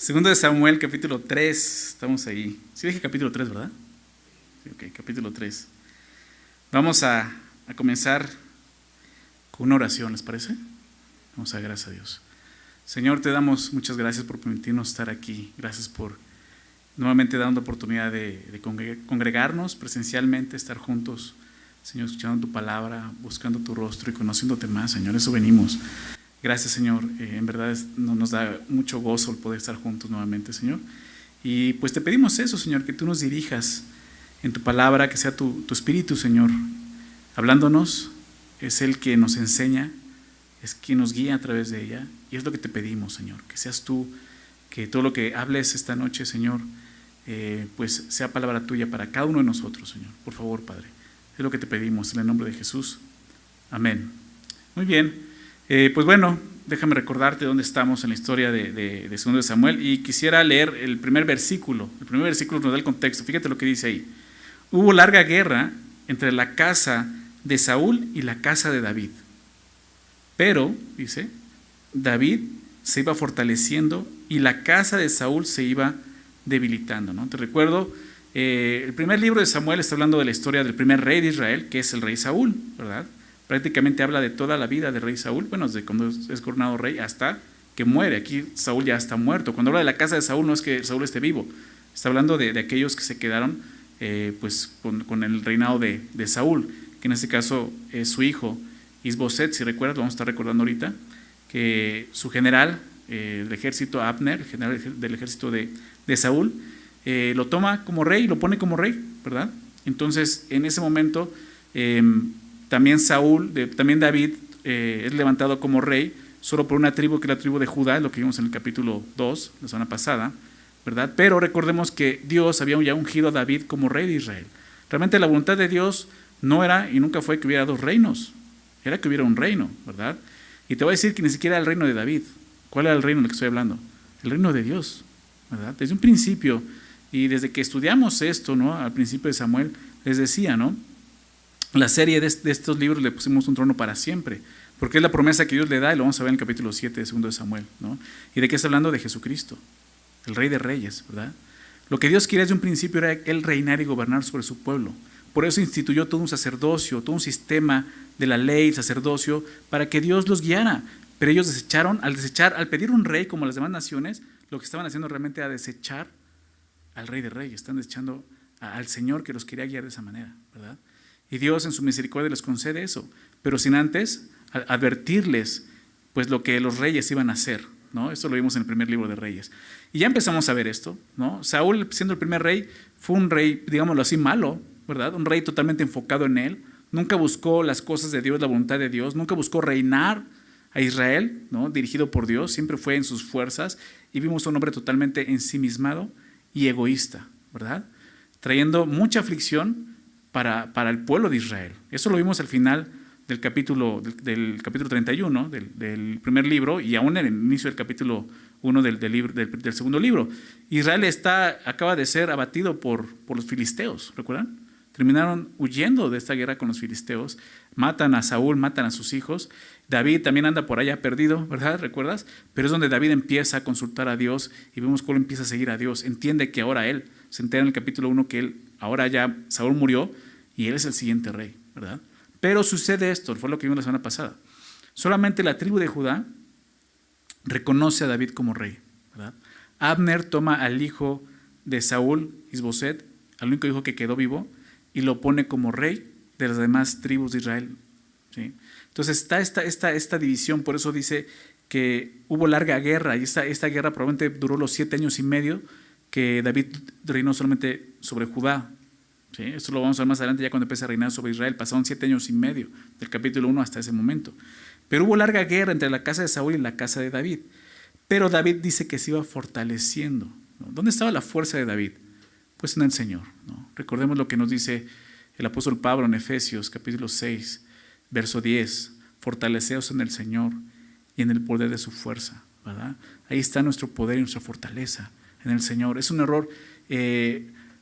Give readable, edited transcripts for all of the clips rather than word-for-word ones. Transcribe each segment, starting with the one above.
Segundo de Samuel, capítulo 3. Estamos ahí. Sí dije capítulo 3, ¿verdad? Sí, ok, capítulo 3. Vamos a comenzar con una oración, ¿les parece? Vamos a dar gracias a Dios. Señor, te damos muchas gracias por permitirnos estar aquí. Gracias por nuevamente dando oportunidad de congregarnos presencialmente, estar juntos, Señor, escuchando tu palabra, buscando tu rostro y conociéndote más, Señor. Eso venimos. Gracias, Señor. En verdad nos da mucho gozo el poder estar juntos nuevamente, Señor. Y pues te pedimos eso, Señor, que tú nos dirijas en tu palabra, que sea tu Espíritu, Señor, hablándonos. Es el que nos enseña, es quien nos guía a través de ella. Y es lo que te pedimos, Señor, que seas tú, que todo lo que hables esta noche, Señor, pues sea palabra tuya para cada uno de nosotros, Señor. Por favor, Padre. Es lo que te pedimos en el nombre de Jesús. Amén. Muy bien. Pues bueno, déjame recordarte dónde estamos en la historia de segundo de Samuel, y quisiera leer el primer versículo. El primer versículo nos da el contexto. Fíjate lo que dice ahí. Hubo larga guerra entre la casa de Saúl y la casa de David. Pero, dice, David se iba fortaleciendo y la casa de Saúl se iba debilitando, ¿no? Te recuerdo, el primer libro de Samuel está hablando de la historia del primer rey de Israel, que es el rey Saúl, ¿verdad? Prácticamente habla de toda la vida del rey Saúl, bueno, desde cuando es coronado rey hasta que muere. Aquí Saúl ya está muerto. Cuando habla de la casa de Saúl, no es que Saúl esté vivo, está hablando de aquellos que se quedaron pues con el reinado de Saúl, que en este caso es su hijo Isboset. Si recuerdas, lo vamos a estar recordando ahorita, que su general del ejército, Abner, el general del ejército de Saúl, lo toma como rey, lo pone como rey, ¿verdad? Entonces, en ese momento, también David es levantado como rey solo por una tribu, que es la tribu de Judá, lo que vimos en el capítulo 2, la semana pasada, ¿verdad? Pero recordemos que Dios había ya ungido a David como rey de Israel. Realmente la voluntad de Dios no era y nunca fue que hubiera dos reinos, era que hubiera un reino, ¿verdad? Y te voy a decir que ni siquiera era el reino de David. ¿Cuál era el reino del que estoy hablando? El reino de Dios, ¿verdad? Desde un principio, y desde que estudiamos esto, ¿no? Al principio de Samuel, les decía, ¿no? La serie de estos libros le pusimos un trono para siempre, porque es la promesa que Dios le da, y lo vamos a ver en el capítulo 7 de segundo de Samuel, ¿no? ¿Y de qué está hablando? De Jesucristo, el Rey de Reyes, ¿verdad? Lo que Dios quería desde un principio era Él reinar y gobernar sobre su pueblo. Por eso instituyó todo un sacerdocio, todo un sistema de la ley, sacerdocio, para que Dios los guiara. Pero ellos desecharon, al pedir un rey como las demás naciones, lo que estaban haciendo realmente era desechar al Rey de Reyes, están desechando al Señor que los quería guiar de esa manera, ¿verdad? Y Dios en su misericordia les concede eso, pero sin antes advertirles pues lo que los reyes iban a hacer, ¿no? Esto lo vimos en el primer libro de Reyes. Y ya empezamos a ver esto, ¿no? Saúl, siendo el primer rey, fue un rey, digámoslo así, malo, ¿verdad? Un rey totalmente enfocado en él, nunca buscó las cosas de Dios, la voluntad de Dios, nunca buscó reinar a Israel, ¿no? Dirigido por Dios, siempre fue en sus fuerzas, y vimos a un hombre totalmente ensimismado y egoísta, ¿verdad? Trayendo mucha aflicción para el pueblo de Israel. Eso lo vimos al final del capítulo 31 del primer libro, y aún en el inicio del capítulo 1 del segundo libro. Israel acaba de ser abatido por los filisteos, ¿recuerdan? Terminaron huyendo de esta guerra con los filisteos, matan a Saúl, matan a sus hijos. David también anda por allá perdido, ¿verdad? ¿Recuerdas? Pero es donde David empieza a consultar a Dios, y vemos cómo empieza a seguir a Dios. Entiende que ahora él, se entera en el capítulo 1 que ahora ya Saúl murió y él es el siguiente rey, ¿verdad? Pero sucede esto, fue lo que vimos la semana pasada. Solamente la tribu de Judá reconoce a David como rey, ¿verdad? Abner toma al hijo de Saúl, Isboset, al único hijo que quedó vivo, y lo pone como rey de las demás tribus de Israel, ¿sí? Entonces está esta división. Por eso dice que hubo larga guerra, y esta guerra probablemente duró los 7 años y medio que David reinó solamente sobre Judá, ¿sí? Esto lo vamos a ver más adelante, ya cuando empiece a reinar sobre Israel. Pasaron 7 años y medio del capítulo 1 hasta ese momento. Pero hubo larga guerra entre la casa de Saúl y la casa de David. Pero David dice que se iba fortaleciendo, ¿no? ¿Dónde estaba la fuerza de David? Pues en el Señor, ¿no? Recordemos lo que nos dice el apóstol Pablo en Efesios capítulo 6, verso 10. Fortaleceos en el Señor y en el poder de su fuerza, ¿verdad? Ahí está nuestro poder y nuestra fortaleza, en el Señor. Es un error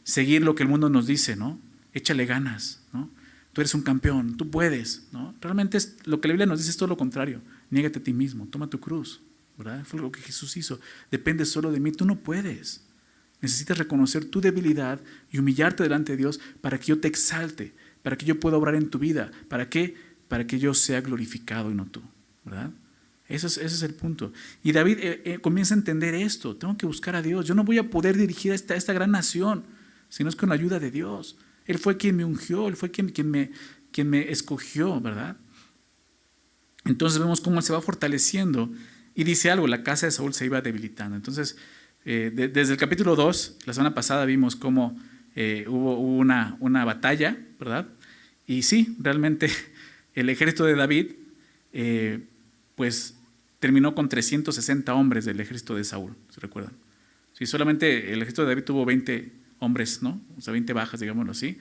seguir lo que el mundo nos dice, ¿no? Échale ganas, ¿no? Tú eres un campeón, tú puedes, ¿no? Realmente lo que la Biblia nos dice es todo lo contrario. Niégate a ti mismo, toma tu cruz, ¿verdad? Fue lo que Jesús hizo. Depende solo de mí, tú no puedes. Necesitas reconocer tu debilidad y humillarte delante de Dios para que yo te exalte, para que yo pueda obrar en tu vida. ¿Para qué? Para que yo sea glorificado y no tú, ¿verdad? Ese es el punto. Y David comienza a entender esto. Tengo que buscar a Dios. Yo no voy a poder dirigir a esta gran nación si no es con la ayuda de Dios. Él fue quien me ungió, Él fue quien me escogió, ¿verdad? Entonces vemos cómo Él se va fortaleciendo y dice algo, la casa de Saúl se iba debilitando. Entonces, desde el capítulo 2, la semana pasada vimos cómo hubo una batalla, ¿verdad? Y sí, realmente el ejército de David, pues terminó con 360 hombres del ejército de Saúl, ¿se recuerdan? Sí, solamente el ejército de David tuvo 20 hombres, ¿no? O sea, 20 bajas, digámoslo así.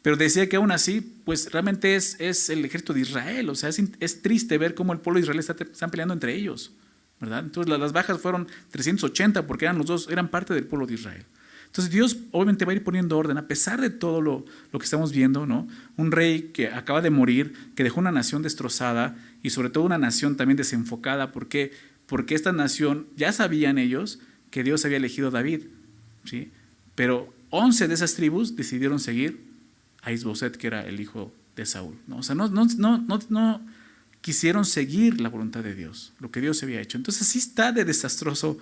Pero decía que aún así, pues realmente es el ejército de Israel. O sea, es triste ver cómo el pueblo de Israel están peleando entre ellos, ¿verdad? Entonces las bajas fueron 380 porque eran parte del pueblo de Israel. Entonces Dios obviamente va a ir poniendo orden a pesar de todo lo que estamos viendo, ¿no? Un rey que acaba de morir, que dejó una nación destrozada y sobre todo una nación también desenfocada. ¿Por qué? Porque esta nación, ya sabían ellos que Dios había elegido a David, ¿sí? Pero 11 de esas tribus decidieron seguir a Isboset, que era el hijo de Saúl, ¿no? O sea, no quisieron seguir la voluntad de Dios, lo que Dios había hecho. Entonces sí está de desastroso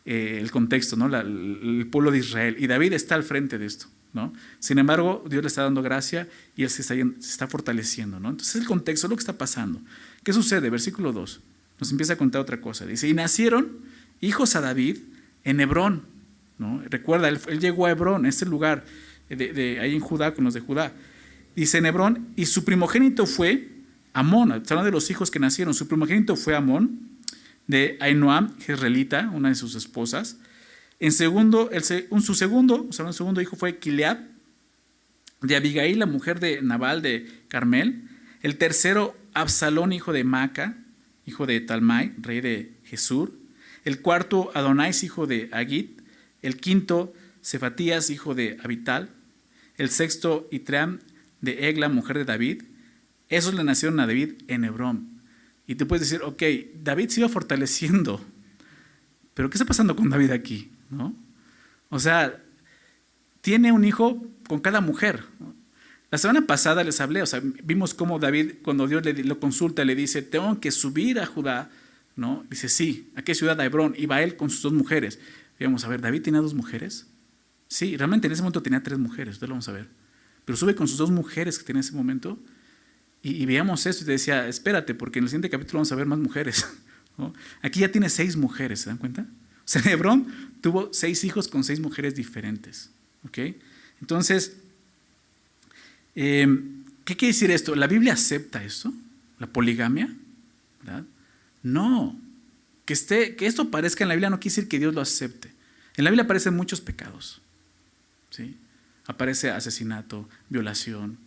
el contexto, ¿no? El pueblo de Israel. Y David está al frente de esto, ¿no? Sin embargo, Dios le está dando gracia y él se está fortaleciendo, ¿no? Entonces el contexto es lo que está pasando. ¿Qué sucede? Versículo 2 nos empieza a contar otra cosa. Dice, y nacieron hijos a David en Hebrón, ¿no? Recuerda, él llegó a Hebrón, este lugar ahí en Judá, con los de Judá. Dice en Hebrón, y su primogénito fue Amón. Hablando de los hijos que nacieron, su primogénito fue Amón, de Ahinoam, jezreelita, una de sus esposas. Su segundo hijo fue Kileab, de Abigail, la mujer de Nabal de Carmel. El tercero, Absalón, hijo de Maca, hijo de Talmai, rey de Jesur. El cuarto, Adonais, hijo de Agit. El quinto, Cefatías, hijo de Abital. El sexto, Itream, de Egla, mujer de David. Esos le nacieron a David en Hebrón. Y te puedes decir, ok, David se iba fortaleciendo, pero ¿qué está pasando con David aquí? ¿No? O sea, tiene un hijo con cada mujer, ¿no? La semana pasada les hablé, o sea, vimos cómo David, cuando Dios lo consulta, le dice, tengo que subir a Judá, ¿no? Dice, sí, ¿a qué ciudad? A Hebrón. Y va él con sus 2 mujeres. Y vamos a ver, ¿David tenía 2 mujeres? Sí, realmente en ese momento tenía 3 mujeres, entonces lo vamos a ver. Pero sube con sus 2 mujeres que tenía en ese momento. Y veíamos esto y te decía, espérate, porque en el siguiente capítulo vamos a ver más mujeres, ¿no? Aquí ya tiene 6 mujeres, ¿se dan cuenta? O sea, Hebrón tuvo 6 hijos con 6 mujeres diferentes, ¿ok? Entonces, ¿qué quiere decir esto? ¿La Biblia acepta esto? ¿La poligamia? ¿Verdad? No. Que esto aparezca en la Biblia no quiere decir que Dios lo acepte. En la Biblia aparecen muchos pecados, ¿sí? Aparece asesinato, violación,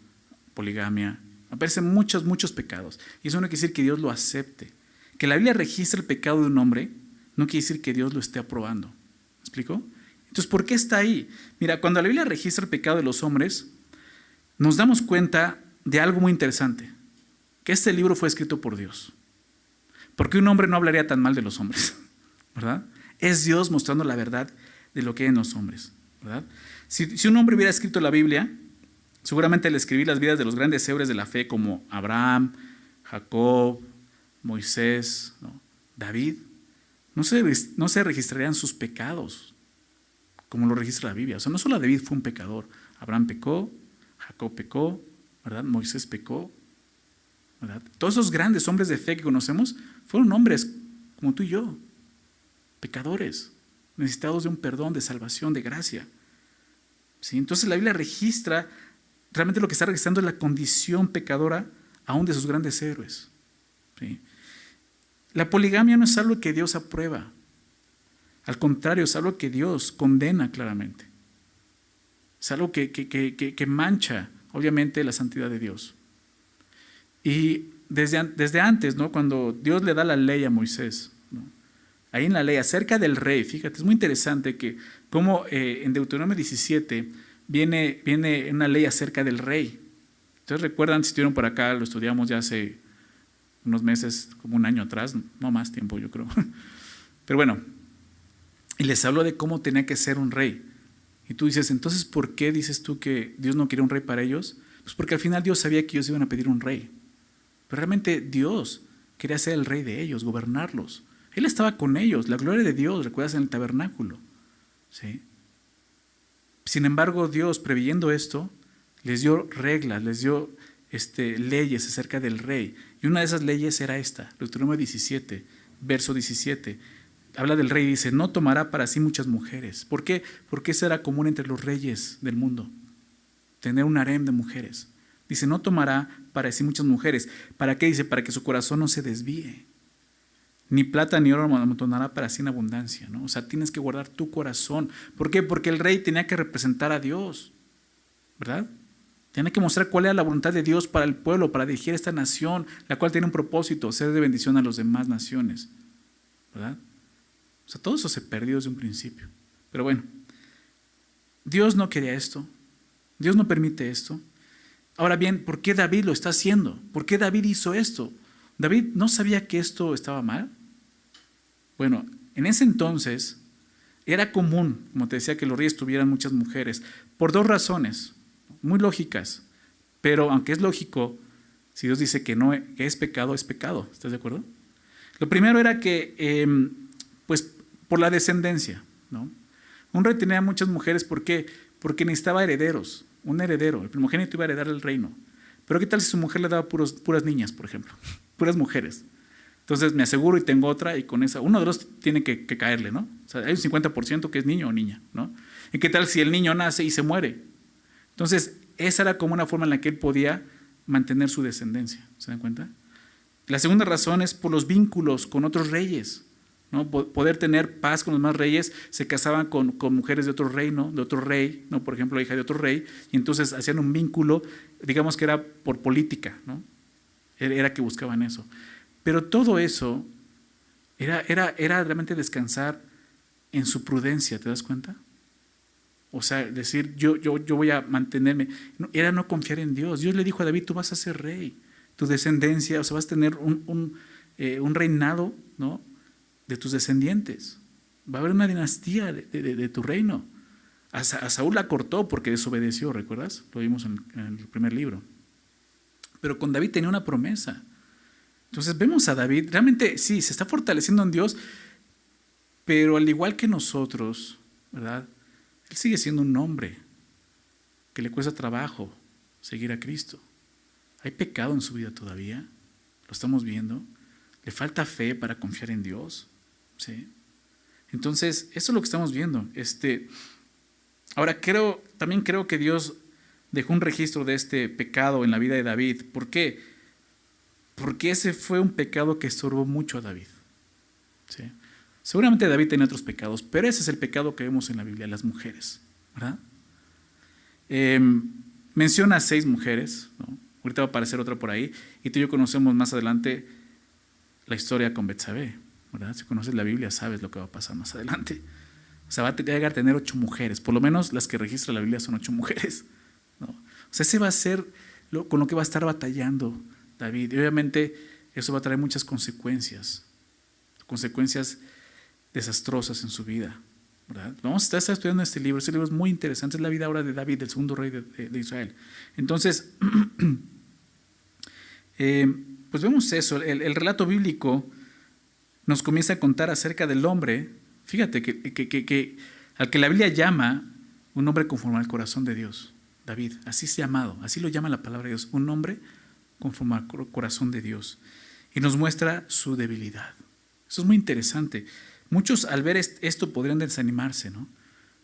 poligamia. Aparecen muchos pecados. Y eso no quiere decir que Dios lo acepte. Que la Biblia registre el pecado de un hombre no quiere decir que Dios lo esté aprobando. ¿Me explico? Entonces, ¿por qué está ahí? Mira, cuando la Biblia registra el pecado de los hombres, nos damos cuenta de algo muy interesante. Que este libro fue escrito por Dios. Porque un hombre no hablaría tan mal de los hombres, ¿verdad? Es Dios mostrando la verdad de lo que hay en los hombres, ¿verdad? Si un hombre hubiera escrito la Biblia, seguramente al escribir las vidas de los grandes héroes de la fe como Abraham, Jacob, Moisés, ¿no? David, no se registrarían sus pecados como lo registra la Biblia. O sea, no solo David fue un pecador, Abraham pecó, Jacob pecó, ¿verdad? Moisés pecó, ¿verdad? Todos esos grandes hombres de fe que conocemos fueron hombres como tú y yo, pecadores, necesitados de un perdón, de salvación, de gracia. ¿Sí? Entonces la Biblia registra, realmente lo que está registrando es la condición pecadora aún de sus grandes héroes. ¿Sí? La poligamia no es algo que Dios aprueba, al contrario, es algo que Dios condena claramente. Es algo que mancha, obviamente, la santidad de Dios. Y desde antes, ¿no? Cuando Dios le da la ley a Moisés, ¿no? Ahí en la ley, acerca del rey, fíjate, es muy interesante que como en Deuteronomio 17 viene una ley acerca del rey. Entonces recuerdan, si estuvieron por acá, lo estudiamos ya hace unos meses, como un año atrás, no más tiempo yo creo. Pero bueno, y les habló de cómo tenía que ser un rey. Y tú dices, entonces, ¿por qué dices tú que Dios no quería un rey para ellos? Pues porque al final Dios sabía que ellos iban a pedir un rey. Pero realmente Dios quería ser el rey de ellos, gobernarlos. Él estaba con ellos, la gloria de Dios, recuerdas, en el tabernáculo. ¿Sí? Sin embargo, Dios, previendo esto, les dio reglas, les dio leyes acerca del rey. Y una de esas leyes era esta, Deuteronomio 17, verso 17. Habla del rey y dice, no tomará para sí muchas mujeres. ¿Por qué? Porque eso era común entre los reyes del mundo, tener un harem de mujeres. Dice, no tomará para sí muchas mujeres. ¿Para qué? Dice, para que su corazón no se desvíe. Ni plata ni oro amontonará para sí en abundancia, ¿no? O sea, tienes que guardar tu corazón. ¿Por qué? Porque el rey tenía que representar a Dios, ¿verdad? Tenía que mostrar cuál era la voluntad de Dios para el pueblo, para dirigir esta nación, la cual tiene un propósito, ser de bendición a las demás naciones, ¿verdad? O sea, todo eso se perdió desde un principio. Pero bueno, Dios no quería esto. Dios no permite esto. Ahora bien, ¿por qué David lo está haciendo? ¿Por qué David hizo esto? ¿David no sabía que esto estaba mal? Bueno, en ese entonces era común, como te decía, que los reyes tuvieran muchas mujeres, por dos razones, muy lógicas. Pero aunque es lógico, si Dios dice que no, que es pecado, ¿estás de acuerdo? Lo primero era que, pues, por la descendencia, ¿no? Un rey tenía muchas mujeres, ¿por qué? Porque necesitaba herederos, un heredero, el primogénito iba a heredar el reino. Pero ¿qué tal si su mujer le daba puras niñas, por ejemplo? Puras mujeres. Entonces me aseguro y tengo otra y con esa, uno de los tiene que caerle, ¿no? O sea, hay un 50% que es niño o niña, ¿no? ¿Y qué tal si el niño nace y se muere? Entonces, esa era como una forma en la que él podía mantener su descendencia, ¿se dan cuenta? La segunda razón es por los vínculos con otros reyes, ¿no? Poder tener paz con los demás reyes, se casaban con mujeres de otro reino, de otro rey, ¿no? Por ejemplo, la hija de otro rey, y entonces hacían un vínculo, digamos que era por política, ¿no? Era que buscaban eso. Pero todo eso era realmente descansar en su prudencia, ¿te das cuenta? O sea, decir, yo voy a mantenerme. Era no confiar en Dios. Dios le dijo a David, tú vas a ser rey. Tu descendencia, o sea, vas a tener un reinado, ¿no? De tus descendientes. Va a haber una dinastía de tu reino. A Saúl la cortó porque desobedeció, ¿recuerdas? Lo vimos en el primer libro. Pero con David tenía una promesa. Entonces vemos a David, realmente sí, se está fortaleciendo en Dios, pero al igual que nosotros, ¿verdad? Él sigue siendo un hombre que le cuesta trabajo seguir a Cristo. ¿Hay pecado en su vida todavía? ¿Lo estamos viendo? ¿Le falta fe para confiar en Dios? ¿Sí? Entonces, eso es lo que estamos viendo. Ahora, también creo que Dios dejó un registro de este pecado en la vida de David. ¿Por qué? Porque ese fue un pecado que estorbó mucho a David. ¿Sí? Seguramente David tenía otros pecados, pero ese es el pecado que vemos en la Biblia, las mujeres, ¿verdad? Menciona 6 mujeres, ¿no? Ahorita va a aparecer otra por ahí, y tú y yo conocemos más adelante la historia con Betsabé, ¿verdad? Si conoces la Biblia sabes lo que va a pasar más adelante. O sea, va a llegar a tener 8 mujeres, por lo menos las que registra la Biblia son 8 mujeres, ¿no? O sea, ese va a ser con lo que va a estar batallando David, y obviamente eso va a traer muchas consecuencias desastrosas en su vida, ¿verdad? Vamos a estar estudiando este libro es muy interesante, es la vida ahora de David, del segundo rey de Israel. Entonces, pues vemos eso, el relato bíblico nos comienza a contar acerca del hombre, fíjate, que al que la Biblia llama un hombre conforme al corazón de Dios, David, así es llamado, así lo llama la palabra de Dios, un hombre conforme al corazón de Dios, y nos muestra su debilidad. Eso es muy interesante. Muchos al ver esto podrían desanimarse, ¿no?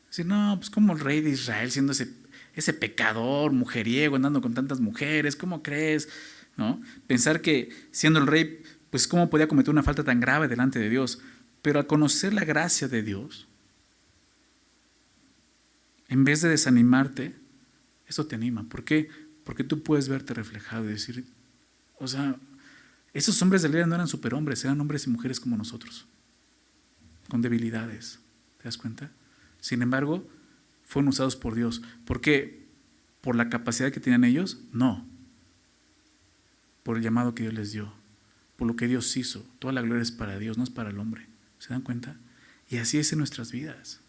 Decir, no, pues como el rey de Israel siendo ese pecador, mujeriego, andando con tantas mujeres, ¿cómo crees? ¿No? Pensar que siendo el rey, pues cómo podía cometer una falta tan grave delante de Dios. Pero al conocer la gracia de Dios, en vez de desanimarte, eso te anima. ¿Por qué? Porque tú puedes verte reflejado y decir, o sea, esos hombres de la Biblia no eran superhombres, eran hombres y mujeres como nosotros, con debilidades, ¿te das cuenta? Sin embargo, fueron usados por Dios. ¿Por qué? ¿Por la capacidad que tenían ellos? No. Por el llamado que Dios les dio, por lo que Dios hizo. Toda la gloria es para Dios, no es para el hombre. ¿Se dan cuenta? Y así es en nuestras vidas.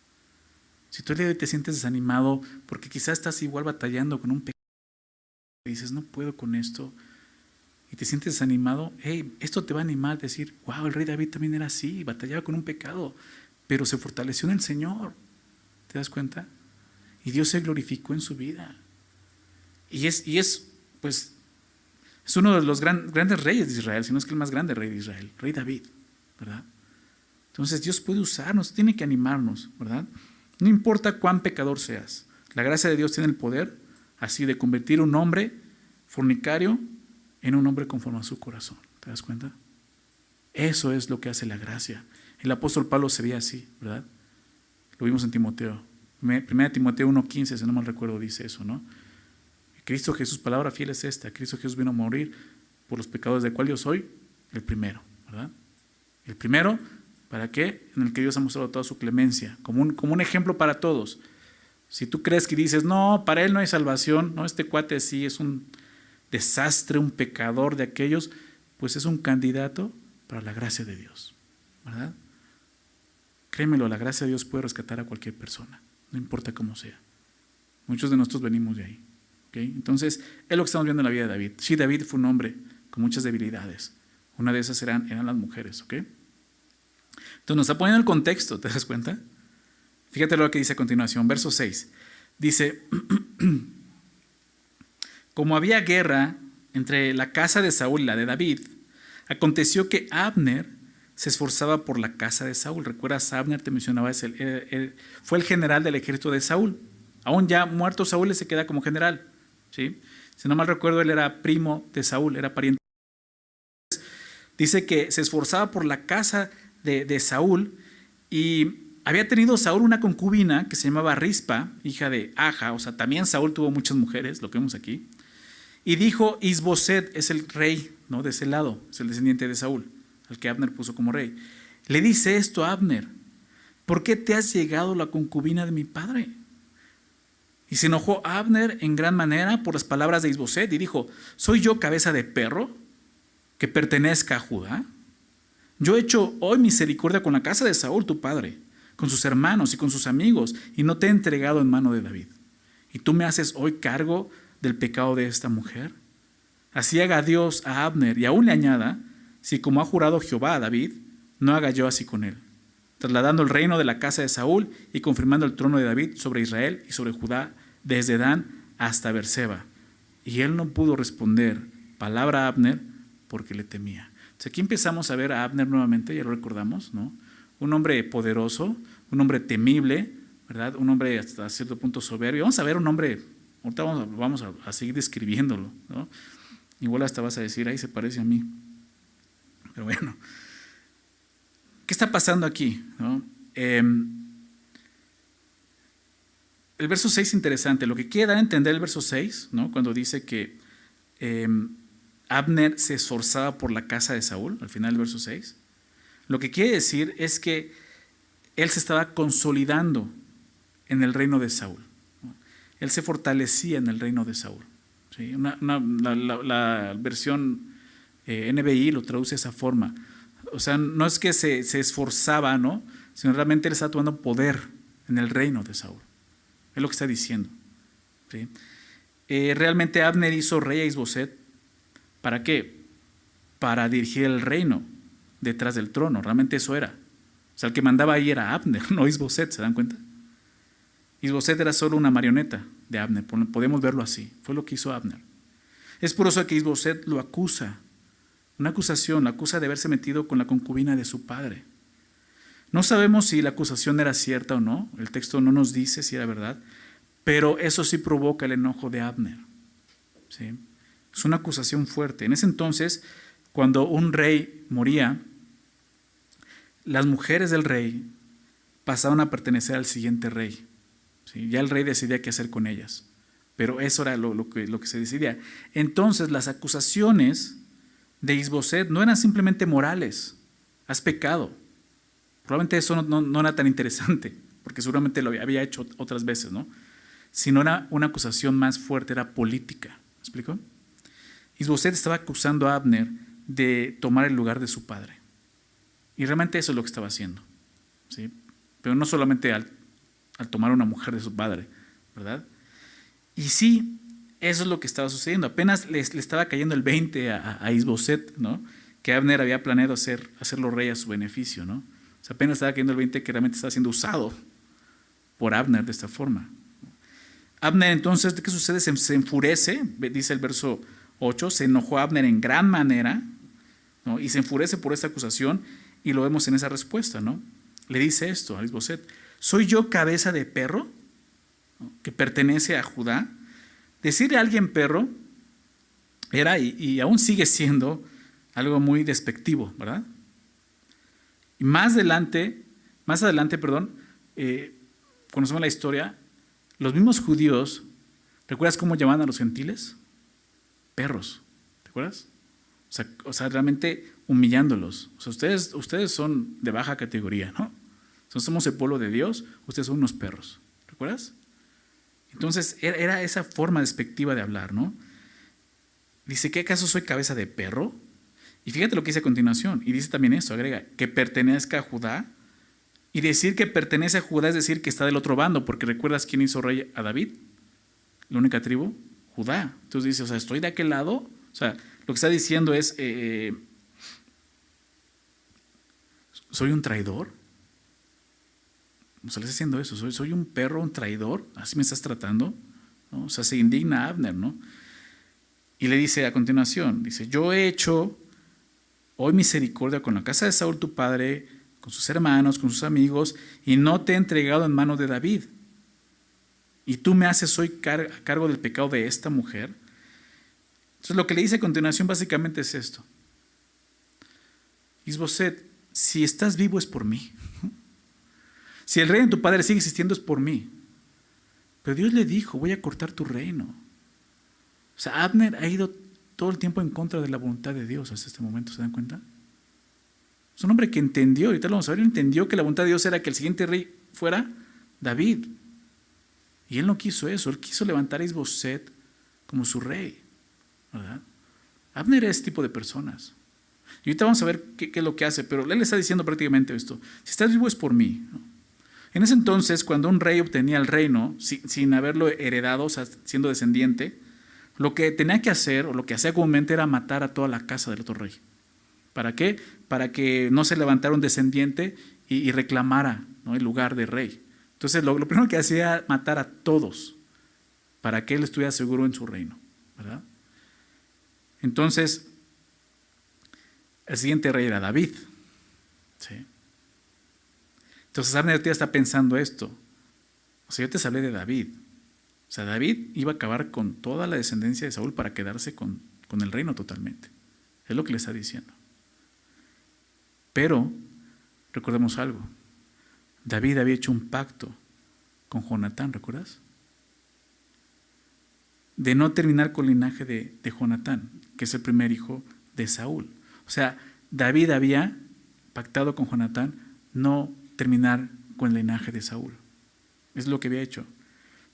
Si tú el día de hoy te sientes desanimado porque quizás estás igual batallando con un pecado y dices, no puedo con esto, y te sientes desanimado, hey, esto te va a animar a decir, wow, el rey David también era así, batallaba con un pecado, pero se fortaleció en el Señor. ¿Te das cuenta? Y Dios se glorificó en su vida. Y es pues, es uno de los grandes reyes de Israel, si no es que el más grande rey de Israel, rey David, ¿verdad? Entonces Dios puede usarnos, tiene que animarnos, ¿verdad? No importa cuán pecador seas, la gracia de Dios tiene el poder así de convertir un hombre fornicario en un hombre conforme a su corazón. ¿Te das cuenta? Eso es lo que hace la gracia. El apóstol Pablo se veía así, ¿verdad? Lo vimos en Timoteo. 1 Timoteo 1:15, si no mal recuerdo, dice eso, ¿no? Cristo Jesús, palabra fiel es esta. Cristo Jesús vino a morir por los pecados del cual yo soy el primero, ¿verdad? El primero, ¿para qué? En el que Dios ha mostrado toda su clemencia, como un ejemplo para todos. Si tú crees que dices, no, para él no hay salvación, no, este cuate sí es un desastre, un pecador de aquellos, pues es un candidato para la gracia de Dios, ¿verdad? Créemelo, la gracia de Dios puede rescatar a cualquier persona, no importa cómo sea. Muchos de nosotros venimos de ahí, ¿okay? Entonces, es lo que estamos viendo en la vida de David. Sí, David fue un hombre con muchas debilidades. Una de esas eran las mujeres, ¿ok? Entonces nos está poniendo el contexto, ¿te das cuenta? Fíjate lo que dice a continuación, verso 6. Dice, como había guerra entre la casa de Saúl y la de David, aconteció que Abner se esforzaba por la casa de Saúl. ¿Recuerdas? Abner, te mencionaba, fue el general del ejército de Saúl. Aún ya muerto Saúl, se queda como general, ¿sí? Si no mal recuerdo, él era primo de Saúl, era pariente. Dice que se esforzaba por la casa de Saúl, y había tenido Saúl una concubina que se llamaba Rispa, hija de Aja. O sea, también Saúl tuvo muchas mujeres, lo que vemos aquí. Y dijo, Isboset es el rey, ¿no?, de ese lado, es el descendiente de Saúl, al que Abner puso como rey. Le dice esto a Abner, ¿por qué te has llegado la concubina de mi padre? Y se enojó Abner en gran manera por las palabras de Isboset y dijo, ¿soy yo cabeza de perro que pertenezca a Judá? Yo he hecho hoy misericordia con la casa de Saúl, tu padre, con sus hermanos y con sus amigos, y no te he entregado en mano de David. ¿Y tú me haces hoy cargo del pecado de esta mujer? Así haga Dios a Abner, y aún le añada, si como ha jurado Jehová a David, no haga yo así con él, trasladando el reino de la casa de Saúl y confirmando el trono de David sobre Israel y sobre Judá, desde Dan hasta Berseba. Y él no pudo responder palabra a Abner porque le temía. Entonces aquí empezamos a ver a Abner nuevamente, ya lo recordamos, ¿no? Un hombre poderoso, un hombre temible, ¿verdad? Un hombre hasta cierto punto soberbio. Vamos a ver un hombre, ahorita vamos a seguir describiéndolo, ¿no? Igual hasta vas a decir, ahí se parece a mí. Pero bueno, ¿qué está pasando aquí, ¿no? El verso 6 es interesante. Lo que quiere dar a entender el verso 6, ¿no?, cuando dice que Abner se esforzaba por la casa de Saúl, al final del verso 6, lo que quiere decir es que él se estaba consolidando en el reino de Saúl, ¿no? Él se fortalecía en el reino de Saúl, ¿sí? La versión NBI lo traduce de esa forma. O sea, no es que se esforzaba, ¿no?, sino realmente él estaba tomando poder en el reino de Saúl. Es lo que está diciendo, ¿sí? Realmente Abner hizo rey a Isboset. ¿Para qué? Para dirigir el reino detrás del trono. Realmente eso era. O sea, el que mandaba ahí era Abner, no Isboset, ¿se dan cuenta? Isboset era solo una marioneta de Abner, podemos verlo así. Fue lo que hizo Abner. Es por eso que Isboset lo acusa. Una acusación, lo acusa de haberse metido con la concubina de su padre. No sabemos si la acusación era cierta o no, el texto no nos dice si era verdad, pero eso sí provoca el enojo de Abner, ¿sí? Es una acusación fuerte. En ese entonces, cuando un rey moría, las mujeres del rey pasaban a pertenecer al siguiente rey, ¿sí? Ya el rey decidía qué hacer con ellas, pero eso era lo que se decidía. Entonces, las acusaciones de Isboset no eran simplemente morales, has pecado. Probablemente eso no era tan interesante, porque seguramente lo había hecho otras veces, ¿no? Sino era una acusación más fuerte, era política. ¿Me explico? Isboset estaba acusando a Abner de tomar el lugar de su padre. Y realmente eso es lo que estaba haciendo, ¿sí? Pero no solamente al tomar una mujer de su padre, ¿verdad? Y sí, eso es lo que estaba sucediendo. Apenas le estaba cayendo el 20 a Isboset, ¿no? Que Abner había planeado hacerlo rey a su beneficio, ¿no? O sea, apenas estaba cayendo el 20 que realmente estaba siendo usado por Abner de esta forma. Abner entonces, ¿qué sucede? Se enfurece, dice el verso 8, se enojó Abner en gran manera, ¿no? Y se enfurece por esta acusación y lo vemos en esa respuesta, ¿no? Le dice esto a Isboset: ¿soy yo cabeza de perro, ¿no?, que pertenece a Judá? Decirle a alguien perro era y aún sigue siendo algo muy despectivo, ¿verdad? Y más adelante, conocemos la historia, los mismos judíos, ¿recuerdas cómo llamaban a los gentiles? Perros, ¿te acuerdas? O sea, realmente humillándolos. O sea, ustedes son de baja categoría, ¿no? Somos el pueblo de Dios, ustedes son unos perros, ¿recuerdas? Entonces era esa forma despectiva de hablar, ¿no? Dice, ¿qué acaso soy cabeza de perro? Y fíjate lo que dice a continuación, y dice también esto, agrega, que pertenezca a Judá. Y decir que pertenece a Judá es decir que está del otro bando, porque ¿recuerdas quién hizo rey a David? La única tribu, Judá. Entonces dice, o sea, estoy de aquel lado. O sea, lo que está diciendo es, ¿soy un traidor? O sea, le está diciendo eso, soy un perro, un traidor, así me estás tratando, ¿no? O sea, se indigna a Abner, ¿no? Y le dice a continuación, dice, yo he hecho hoy misericordia con la casa de Saúl tu padre, con sus hermanos, con sus amigos, y no te he entregado en manos de David. Y tú me haces hoy cargo del pecado de esta mujer. Entonces lo que le dice a continuación básicamente es esto: Isboset, si estás vivo es por mí. Si el reino de tu padre sigue existiendo es por mí. Pero Dios le dijo, voy a cortar tu reino. O sea, Abner ha ido todo el tiempo en contra de la voluntad de Dios hasta este momento, ¿se dan cuenta? Es un hombre que entendió, ahorita lo vamos a ver, entendió que la voluntad de Dios era que el siguiente rey fuera David. Y él no quiso eso, él quiso levantar a Isboset como su rey, ¿verdad? Abner era ese tipo de personas. Y ahorita vamos a ver qué es lo que hace, pero él le está diciendo prácticamente esto: si estás vivo es por mí, ¿no? En ese entonces, cuando un rey obtenía el reino sin haberlo heredado, o sea, siendo descendiente, lo que tenía que hacer, o lo que hacía comúnmente, era matar a toda la casa del otro rey. ¿Para qué? Para que no se levantara un descendiente y reclamara, ¿no?, el lugar de rey. Entonces, lo primero que hacía era matar a todos para que él estuviera seguro en su reino, ¿verdad? Entonces, el siguiente rey era David, ¿sí? Entonces Abner ya está pensando esto. O sea, yo te hablé de David. O sea, David iba a acabar con toda la descendencia de Saúl para quedarse con el reino totalmente. Es lo que le está diciendo. Pero, recordemos algo. David había hecho un pacto con Jonatán, ¿recuerdas? De no terminar con el linaje de Jonatán, que es el primer hijo de Saúl. O sea, David había pactado con Jonatán no terminar con el linaje de Saúl. Es lo que había hecho.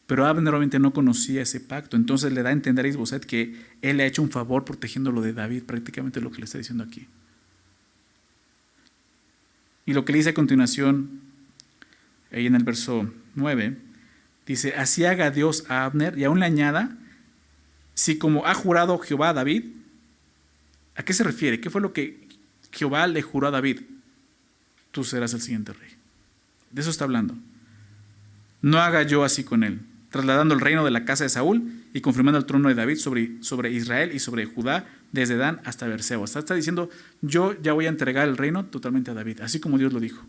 Pero Abner obviamente no conocía ese pacto, entonces le da a entender a Isboset que él le ha hecho un favor protegiéndolo de David, prácticamente lo que le está diciendo aquí. Y lo que le dice a continuación, ahí en el verso 9, dice, así haga Dios a Abner, y aún le añada, si como ha jurado Jehová a David. ¿A qué se refiere? ¿Qué fue lo que Jehová le juró a David? Tú serás el siguiente rey. De eso está hablando. No haga yo así con él, trasladando el reino de la casa de Saúl y confirmando el trono de David sobre Israel y sobre Judá, desde Dan hasta Berseba. Está diciendo, yo ya voy a entregar el reino totalmente a David, así como Dios lo dijo.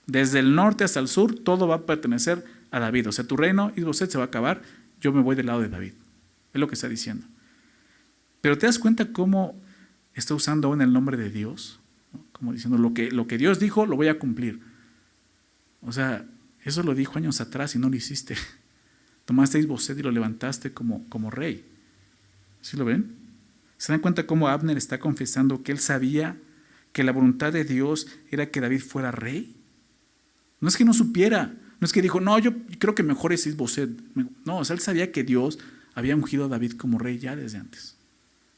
Desde el norte hasta el sur, todo va a pertenecer a David. O sea, tu reino, Isboset, se va a acabar, yo me voy del lado de David. Es lo que está diciendo. Pero ¿te das cuenta cómo está usando aún el nombre de Dios? Como diciendo, lo que Dios dijo, lo voy a cumplir. O sea, eso lo dijo años atrás y no lo hiciste. Tomaste a Isboset y lo levantaste como rey. ¿Sí lo ven? ¿Se dan cuenta cómo Abner está confesando que él sabía que la voluntad de Dios era que David fuera rey? No es que no supiera, no es que dijo, no, yo creo que mejor es Isboset. No, o sea, él sabía que Dios había ungido a David como rey ya desde antes.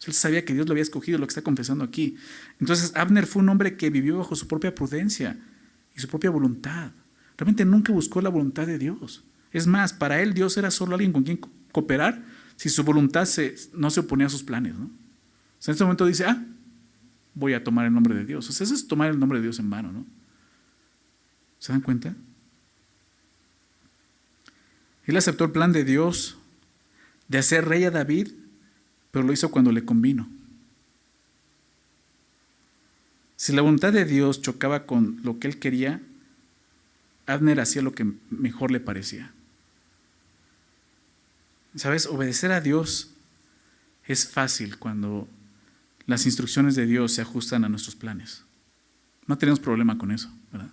Él sabía que Dios lo había escogido, lo que está confesando aquí. Entonces Abner fue un hombre que vivió bajo su propia prudencia y su propia voluntad. Realmente nunca buscó la voluntad de Dios. Es más, para él Dios era solo alguien con quien cooperar si su voluntad no se oponía a sus planes, ¿no? O sea, en este momento dice, voy a tomar el nombre de Dios. O sea, eso es tomar el nombre de Dios en vano, ¿no? ¿Se dan cuenta? Él aceptó el plan de Dios de hacer rey a David, pero lo hizo cuando le convino. Si la voluntad de Dios chocaba con lo que él quería, Abner hacía lo que mejor le parecía. ¿Sabes? Obedecer a Dios es fácil cuando las instrucciones de Dios se ajustan a nuestros planes. No tenemos problema con eso, ¿verdad?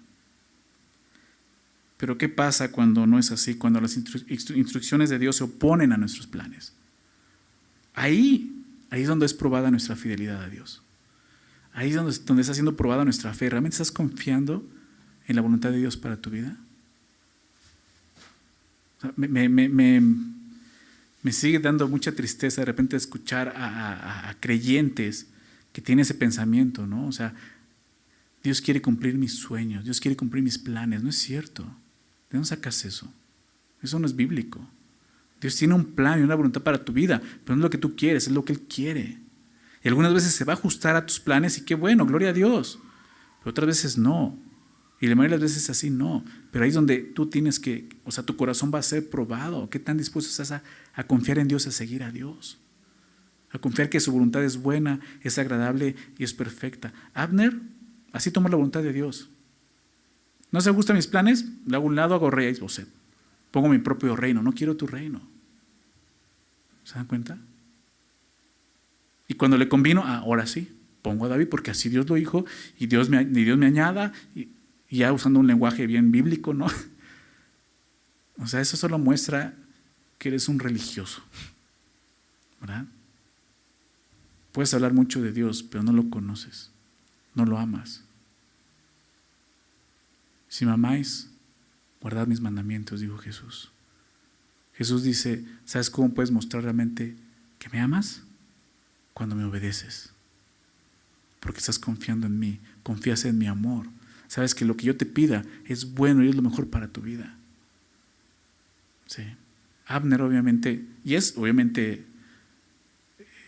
Pero ¿qué pasa cuando no es así? Cuando las instrucciones de Dios se oponen a nuestros planes. Ahí es donde es probada nuestra fidelidad a Dios. Ahí es donde está siendo probada nuestra fe. ¿Realmente estás confiando en la voluntad de Dios para tu vida? O sea, me sigue dando mucha tristeza de repente escuchar a creyentes que tienen ese pensamiento, ¿no? O sea, Dios quiere cumplir mis sueños, Dios quiere cumplir mis planes. No es cierto. ¿De dónde sacas eso? Eso no es bíblico. Dios tiene un plan y una voluntad para tu vida, pero no es lo que tú quieres, es lo que Él quiere. Y algunas veces se va a ajustar a tus planes y qué bueno, gloria a Dios. Pero otras veces no. Y la mayoría de las veces así no. Pero ahí es donde tú tienes que, o sea, tu corazón va a ser probado. ¿Qué tan dispuesto estás a confiar en Dios, a seguir a Dios? A confiar que su voluntad es buena, es agradable y es perfecta. Abner así tomó la voluntad de Dios. ¿No se gustan mis planes? Le hago un lado, hago rey a Isboset. Pongo mi propio reino, no quiero tu reino. ¿Se dan cuenta? Y cuando le convino, ahora sí, pongo a David porque así Dios lo dijo y Dios me añada, y ya usando un lenguaje bien bíblico, ¿no? O sea, eso solo muestra que eres un religioso, ¿verdad? Puedes hablar mucho de Dios, pero no lo conoces, no lo amas. Si me amáis, guardad mis mandamientos, dijo Jesús. Jesús dice, ¿sabes cómo puedes mostrar realmente que me amas? Cuando me obedeces. Porque estás confiando en mí, confías en mi amor. Sabes que lo que yo te pida es bueno y es lo mejor para tu vida. Sí. Abner obviamente, obviamente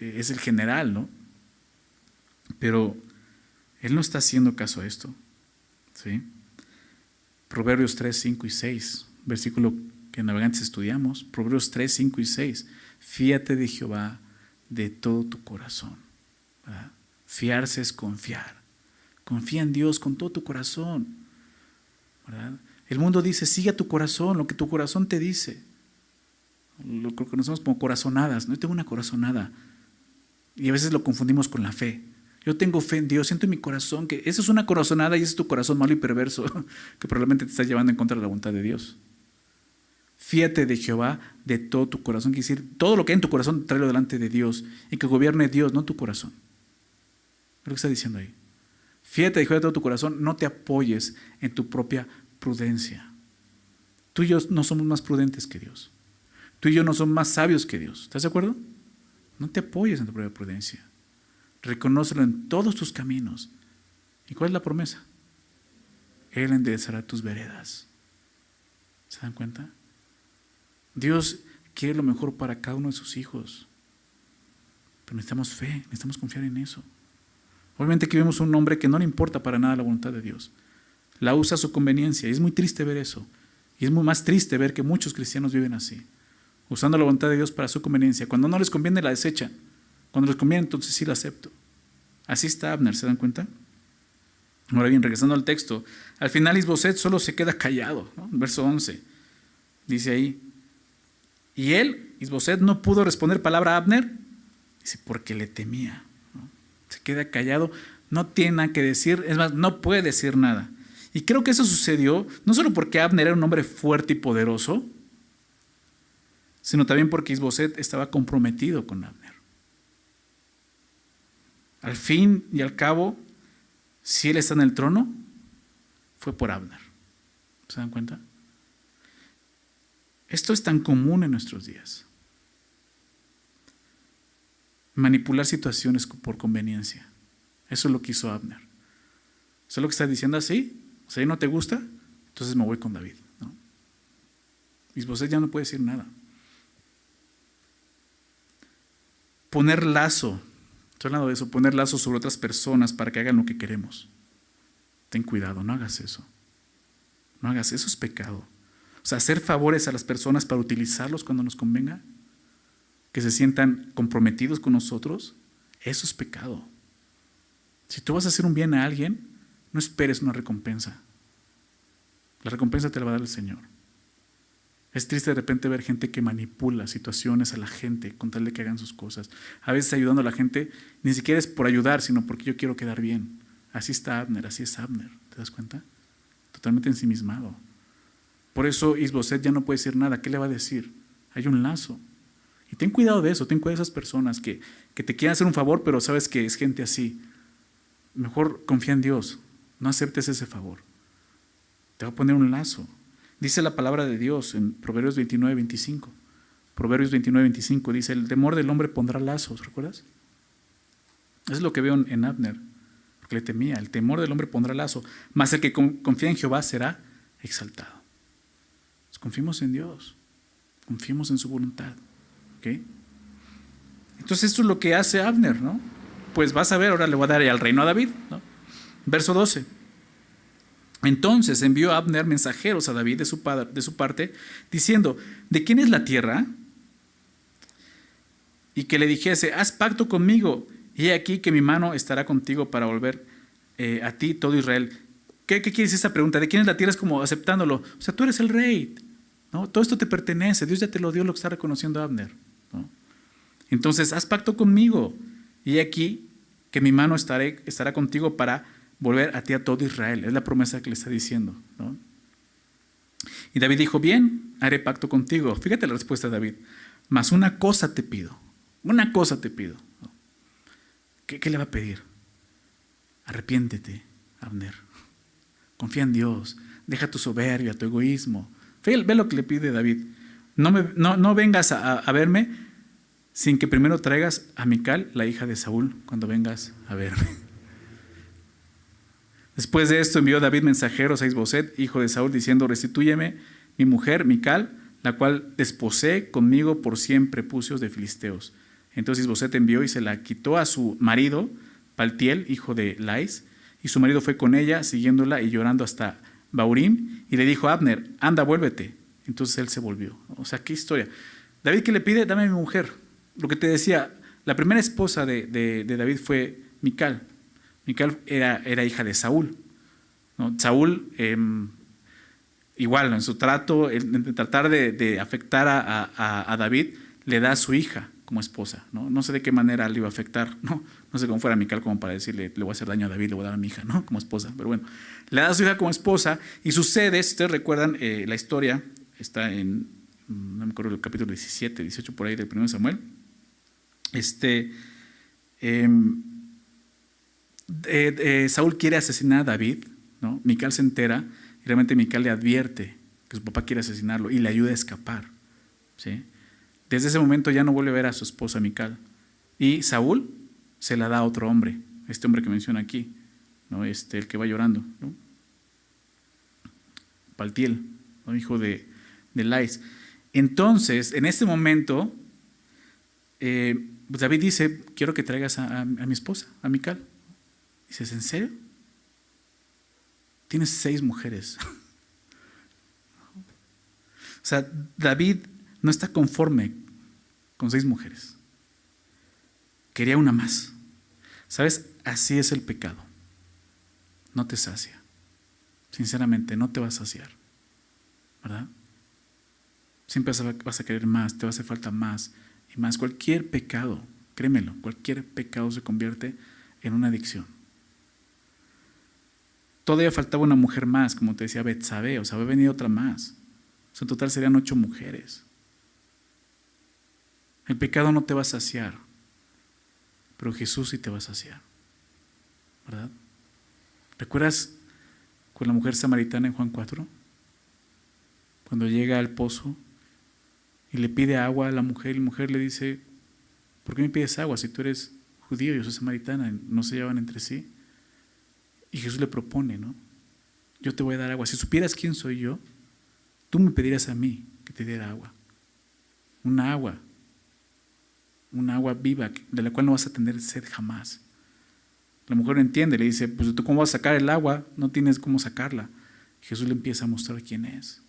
es el general, ¿no? Pero él no está haciendo caso a esto. ¿Sí? Proverbios 3, 5 y 6, versículo que en Navegantes estudiamos. Proverbios 3, 5 y 6. Fíate de Jehová de todo tu corazón, ¿verdad? Fiarse es confiar. Confía en Dios con todo tu corazón, ¿verdad? El mundo dice, sigue a tu corazón, lo que tu corazón te dice. Lo que conocemos como corazonadas. No, yo tengo una corazonada. Y a veces lo confundimos con la fe. Yo tengo fe en Dios, siento en mi corazón que esa es una corazonada y ese es tu corazón malo y perverso que probablemente te está llevando en contra de la voluntad de Dios. Fíate de Jehová de todo tu corazón. Quiere decir, todo lo que hay en tu corazón, tráelo delante de Dios y que gobierne Dios, no tu corazón. Es lo que está diciendo ahí. Fíate de Jehová de todo tu corazón, no te apoyes en tu propia prudencia. Tú y yo no somos más prudentes que Dios. Tú y yo no somos más sabios que Dios. ¿Estás de acuerdo? No te apoyes en tu propia prudencia. Reconócelo en todos tus caminos. ¿Y cuál es la promesa? Él enderezará tus veredas. ¿Se dan cuenta? Dios quiere lo mejor para cada uno de sus hijos. Pero necesitamos fe, necesitamos confiar en eso. Obviamente aquí vemos un hombre que no le importa para nada la voluntad de Dios. La usa a su conveniencia. Y es muy triste ver eso. Y es muy más triste ver que muchos cristianos viven así. Usando la voluntad de Dios para su conveniencia. Cuando no les conviene la desechan. Cuando les conviene entonces sí la acepto. Así está Abner, ¿se dan cuenta? Ahora bien, regresando al texto. Al final Isboset solo se queda callado, ¿no? Verso 11. Dice ahí. Y él, Isboset, no pudo responder palabra a Abner. Dice, porque le temía. ¿No? Se queda callado, no tiene nada que decir, es más, no puede decir nada. Y creo que eso sucedió no solo porque Abner era un hombre fuerte y poderoso, sino también porque Isboset estaba comprometido con Abner. Al fin y al cabo, si él está en el trono, fue por Abner. ¿Se dan cuenta? Esto es tan común en nuestros días. manipular situaciones por conveniencia. Eso es lo que hizo Abner. Eso es lo que está diciendo así. O sea, ¿no te gusta? Entonces me voy con David, ¿no? Isboset ya no puede decir nada. Poner lazo. Estoy hablando de eso. Poner lazo sobre otras personas para que hagan lo que queremos. Ten cuidado, no hagas eso. No hagas eso, es pecado. O sea, hacer favores a las personas para utilizarlos cuando nos convenga, que se sientan comprometidos con nosotros, eso es pecado. Si tú vas a hacer un bien a alguien, no esperes una recompensa. La recompensa te la va a dar el Señor. Es triste de repente ver gente que manipula situaciones a la gente con tal de que hagan sus cosas. A veces ayudando a la gente, ni siquiera es por ayudar, sino porque yo quiero quedar bien. Así está Abner, así es Abner. ¿Te das cuenta? Totalmente ensimismado. Por eso Isboset ya no puede decir nada. ¿Qué le va a decir? Hay un lazo. Y ten cuidado de eso, ten cuidado de esas personas que te quieren hacer un favor, pero sabes que es gente así. Mejor confía en Dios, no aceptes ese favor. Te va a poner un lazo. Dice la palabra de Dios en Proverbios 29:25. Proverbios 29:25 dice, el temor del hombre pondrá lazos, ¿recuerdas? Eso es lo que veo en Abner, porque le temía. El temor del hombre pondrá lazo, mas el que confía en Jehová será exaltado. Pues confiemos en Dios, confiemos en su voluntad. ¿Okay? Entonces esto es lo que hace Abner, ¿no? Pues vas a ver, ahora le voy a dar el reino a David, ¿no? Verso 12. Entonces envió Abner mensajeros a David de su parte, diciendo, ¿de quién es la tierra? Y que le dijese, haz pacto conmigo, y he aquí que mi mano estará contigo para volver a ti todo Israel. ¿Qué quiere decir esa pregunta? ¿De quién es la tierra? Es como aceptándolo. O sea, tú eres el rey, ¿no? Todo esto te pertenece, Dios ya te lo dio, lo que está reconociendo Abner, ¿no? Entonces, haz pacto conmigo, y he aquí que mi mano estará contigo para volver a ti a todo Israel. Es la promesa que le está diciendo, ¿no? Y David dijo, bien, haré pacto contigo. Fíjate la respuesta de David. Mas una cosa te pido, ¿no? ¿Qué le va a pedir? Arrepiéntete, Abner. Confía en Dios. Deja tu soberbia, tu egoísmo. Ve lo que le pide David. No vengas a verme sin que primero traigas a Mical, la hija de Saúl, cuando vengas a verme. Después de esto envió David mensajeros a Isboset, hijo de Saúl, diciendo, restitúyeme mi mujer Mical, la cual desposé conmigo por 100 prepucios de filisteos. Entonces Isboset envió y se la quitó a su marido, Paltiel, hijo de Lais, y su marido fue con ella, siguiéndola y llorando hasta Baurim, y le dijo a Abner, anda, vuélvete. Entonces él se volvió. O sea, qué historia. David, ¿qué le pide? Dame a mi mujer. Lo que te decía, la primera esposa de David fue Mical. Mical era hija de Saúl, ¿no? Saúl, igual, en su trato, en tratar de afectar a David, le da a su hija como esposa, ¿no? No sé de qué manera le iba a afectar, no sé cómo fuera Mical como para decirle, le voy a hacer daño a David, le voy a dar a mi hija, ¿no? Como esposa, pero bueno, le da a su hija como esposa y sucede, si ustedes recuerdan la historia, está en, no me acuerdo, el capítulo 17, 18 por ahí del 1 Samuel. Saúl quiere asesinar a David, ¿no? Mical se entera y realmente Mical le advierte que su papá quiere asesinarlo y le ayuda a escapar, ¿sí? Desde ese momento ya no vuelve a ver a su esposa Mical y Saúl se la da a otro hombre, este hombre que menciona aquí, ¿no? El que va llorando, ¿no? Paltiel, ¿no? Hijo de Lais. Entonces, en este momento, pues David dice, quiero que traigas a mi esposa, a Mical. Dices, ¿en serio? Tienes 6 mujeres. O sea, David no está conforme con 6 mujeres. Quería una más. ¿Sabes? Así es el pecado. No te sacia. Sinceramente, no te va a saciar. ¿Verdad? Siempre vas a querer más, te va a hacer falta más y más. Cualquier pecado, créemelo, cualquier pecado se convierte en una adicción. Todavía faltaba una mujer más, como te decía Betsabé, o sea, había venido otra más. O sea, en total serían 8 mujeres. El pecado no te va a saciar, pero Jesús sí te va a saciar, ¿verdad? ¿Recuerdas con la mujer samaritana en Juan 4? Cuando llega al pozo y le pide agua a la mujer, y la mujer le dice, ¿por qué me pides agua si tú eres judío y yo soy samaritana? No se llevan entre sí. Y Jesús le propone, ¿no? Yo te voy a dar agua. Si supieras quién soy yo, tú me pedirías a mí que te diera agua. Una agua viva, de la cual no vas a tener sed jamás. La mujer no entiende, le dice, pues tú cómo vas a sacar el agua, no tienes cómo sacarla. Y Jesús le empieza a mostrar quién es.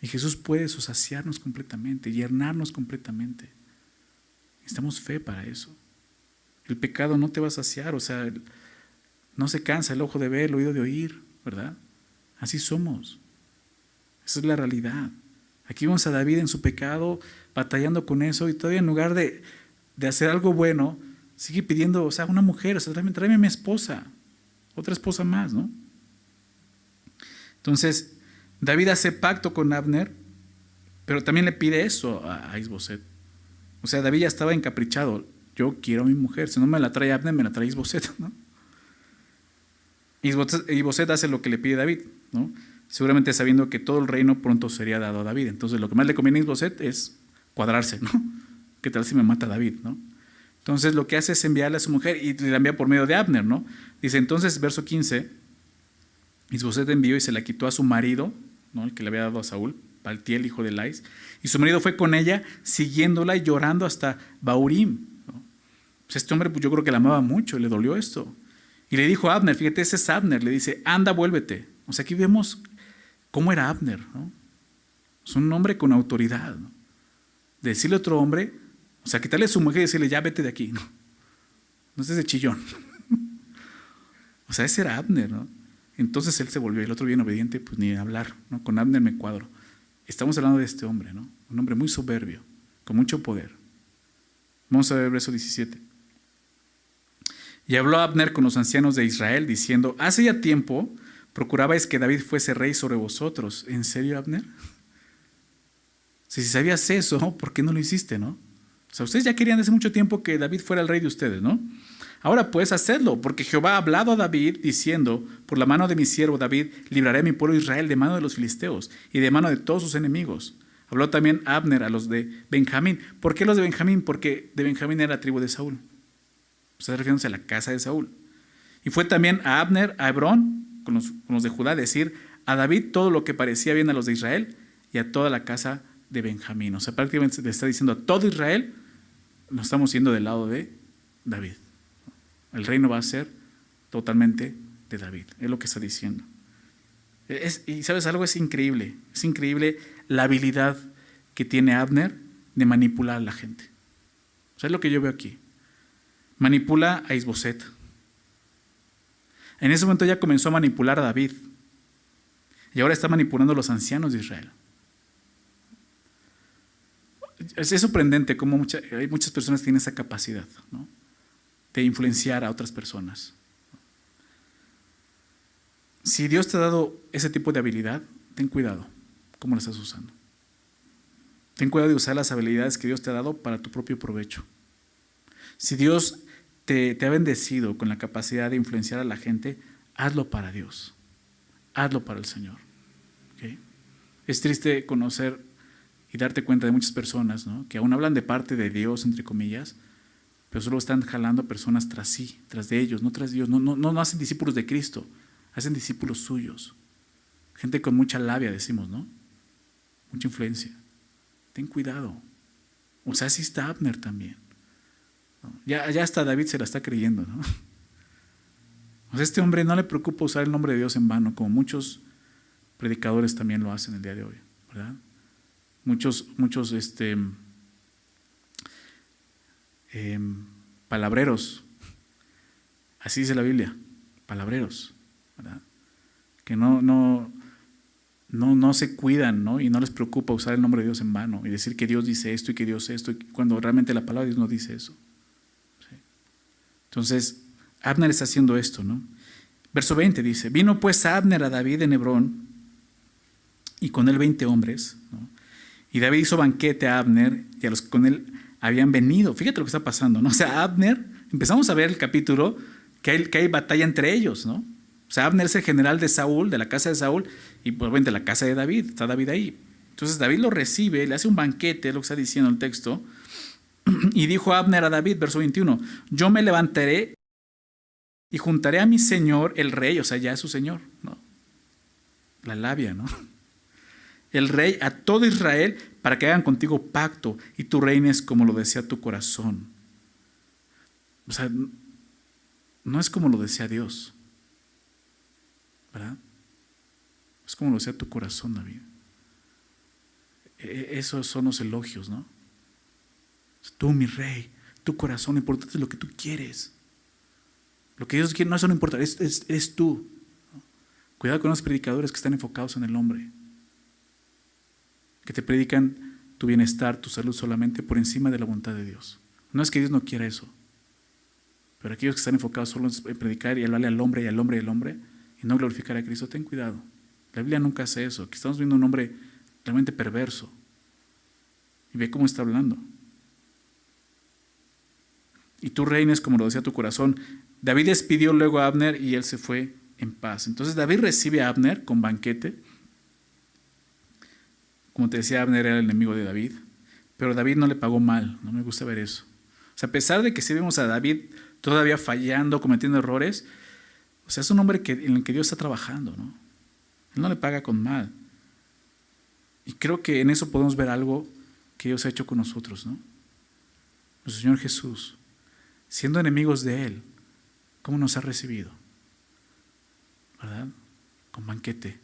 Y Jesús puede saciarnos completamente, llenarnos completamente. Necesitamos fe para eso. El pecado no te va a saciar, o sea, no se cansa el ojo de ver, el oído de oír, ¿verdad? Así somos. Esa es la realidad. Aquí vemos a David en su pecado, batallando con eso, y todavía en lugar de hacer algo bueno, sigue pidiendo, o sea, una mujer, o sea, tráeme a mi esposa, otra esposa más, ¿no? Entonces, David hace pacto con Abner, pero también le pide eso a Isboset. O sea, David ya estaba encaprichado. Yo quiero a mi mujer, si no me la trae Abner, me la trae Isboset, ¿no? Isboset hace lo que le pide David, ¿no? Seguramente sabiendo que todo el reino pronto sería dado a David. Entonces, lo que más le conviene a Isboset es cuadrarse, ¿no? ¿Qué tal si me mata David, no? Entonces, lo que hace es enviarle a su mujer y la envía por medio de Abner, ¿no? Dice, entonces, verso 15, Isboset envió y se la quitó a su marido, ¿no? El que le había dado a Saúl, Paltiel, hijo de Lais, y su marido fue con ella, siguiéndola y llorando hasta Bahurim, ¿no? Pues este hombre, pues yo creo que la amaba mucho, le dolió esto. Y le dijo a Abner, fíjate, ese es Abner, le dice, anda, vuélvete. O sea, aquí vemos cómo era Abner, ¿no? Es un hombre con autoridad, ¿no? De decirle a otro hombre, o sea, quitarle a su mujer y decirle, ya vete de aquí, ¿no? No estés de chillón. O sea, ese era Abner, ¿no? Entonces él se volvió, el otro bien obediente, pues ni hablar, ¿no? Con Abner me cuadro. Estamos hablando de este hombre, ¿no? Un hombre muy soberbio, con mucho poder. Vamos a ver el verso 17. Y habló Abner con los ancianos de Israel, diciendo, hace ya tiempo procurabais que David fuese rey sobre vosotros. ¿En serio, Abner? Si sabías eso, ¿por qué no lo hiciste, no? O sea, ustedes ya querían hace mucho tiempo que David fuera el rey de ustedes, ¿no? Ahora puedes hacerlo, porque Jehová ha hablado a David diciendo, por la mano de mi siervo David, libraré a mi pueblo Israel de mano de los filisteos y de mano de todos sus enemigos. Habló también Abner a los de Benjamín. ¿Por qué los de Benjamín? Porque de Benjamín era la tribu de Saúl. Está refiriéndose a la casa de Saúl. Y fue también a Abner, a Hebrón, con los de Judá, decir a David todo lo que parecía bien a los de Israel y a toda la casa de Benjamín. O sea, prácticamente le está diciendo a todo Israel, nos estamos yendo del lado de David. El reino va a ser totalmente de David. Es lo que está diciendo. Y ¿sabes algo? Es increíble la habilidad que tiene Abner de manipular a la gente. O sea, es lo que yo veo aquí. Manipula a Isboset. En ese momento ya comenzó a manipular a David. Y ahora está manipulando a los ancianos de Israel. Es sorprendente cómo hay muchas personas que tienen esa capacidad, ¿no? De influenciar a otras personas. Si Dios te ha dado ese tipo de habilidad, ten cuidado cómo la estás usando. Ten cuidado de usar las habilidades que Dios te ha dado para tu propio provecho. Si Dios te ha bendecido con la capacidad de influenciar a la gente, hazlo para Dios. Hazlo para el Señor. ¿Okay? Es triste conocer y darte cuenta de muchas personas, ¿no? Que aún hablan de parte de Dios, entre comillas, pero solo están jalando personas tras sí, tras de ellos, no tras Dios. No hacen discípulos de Cristo, hacen discípulos suyos. Gente con mucha labia, decimos, ¿no? Mucha influencia. Ten cuidado. O sea, así está Abner también, ¿no? Ya hasta David se la está creyendo, ¿no? O sea, este hombre no le preocupa usar el nombre de Dios en vano, como muchos predicadores también lo hacen el día de hoy, ¿verdad? Muchos palabreros, así dice la Biblia, palabreros, ¿verdad? Que no se cuidan, ¿no? Y no les preocupa usar el nombre de Dios en vano y decir que Dios dice esto y que Dios esto, cuando realmente la palabra de Dios no dice eso. ¿Sí? Entonces, Abner está haciendo esto, ¿no? Verso 20 dice, vino pues Abner a David en Hebrón y con él 20 hombres, ¿no? Y David hizo banquete a Abner y a los que con él habían venido. Fíjate lo que está pasando, ¿no? O sea, Abner, empezamos a ver el capítulo que hay batalla entre ellos, ¿no? O sea, Abner es el general de Saúl, de la casa de Saúl, y pues de la casa de David, está David ahí. Entonces David lo recibe, le hace un banquete, es lo que está diciendo el texto, Y dijo Abner a David, verso 21, yo me levantaré y juntaré a mi señor el rey, o sea, ya es su señor, ¿no? La labia, ¿no? El rey a todo Israel para que hagan contigo pacto y tú reines como lo desea tu corazón. O sea, no es como lo desea Dios, ¿verdad? Es como lo desea tu corazón, David. Esos son los elogios, ¿no? Tú, mi rey, tu corazón, lo importante es lo que tú quieres. Lo que Dios quiere, no, eso no importa, eres tú. Cuidado con los predicadores que están enfocados en el hombre, que te predican tu bienestar, tu salud solamente por encima de la voluntad de Dios. No es que Dios no quiera eso, pero aquellos que están enfocados solo en predicar y hablarle al hombre y al hombre y al hombre y no glorificar a Cristo, ten cuidado. La Biblia nunca hace eso. Aquí estamos viendo un hombre realmente perverso y ve cómo está hablando. Y tú reines como lo decía tu corazón. David despidió luego a Abner y él se fue en paz. Entonces David recibe a Abner con banquete. Como te decía, Abner era el enemigo de David, pero David no le pagó mal. No me gusta ver eso. O sea, a pesar de que sí vemos a David todavía fallando, cometiendo errores, o sea, es un hombre en el que Dios está trabajando, ¿no? Él no le paga con mal. Y creo que en eso podemos ver algo que Dios ha hecho con nosotros, ¿no? Nuestro Señor Jesús, siendo enemigos de Él, ¿cómo nos ha recibido? ¿Verdad? Con banquete.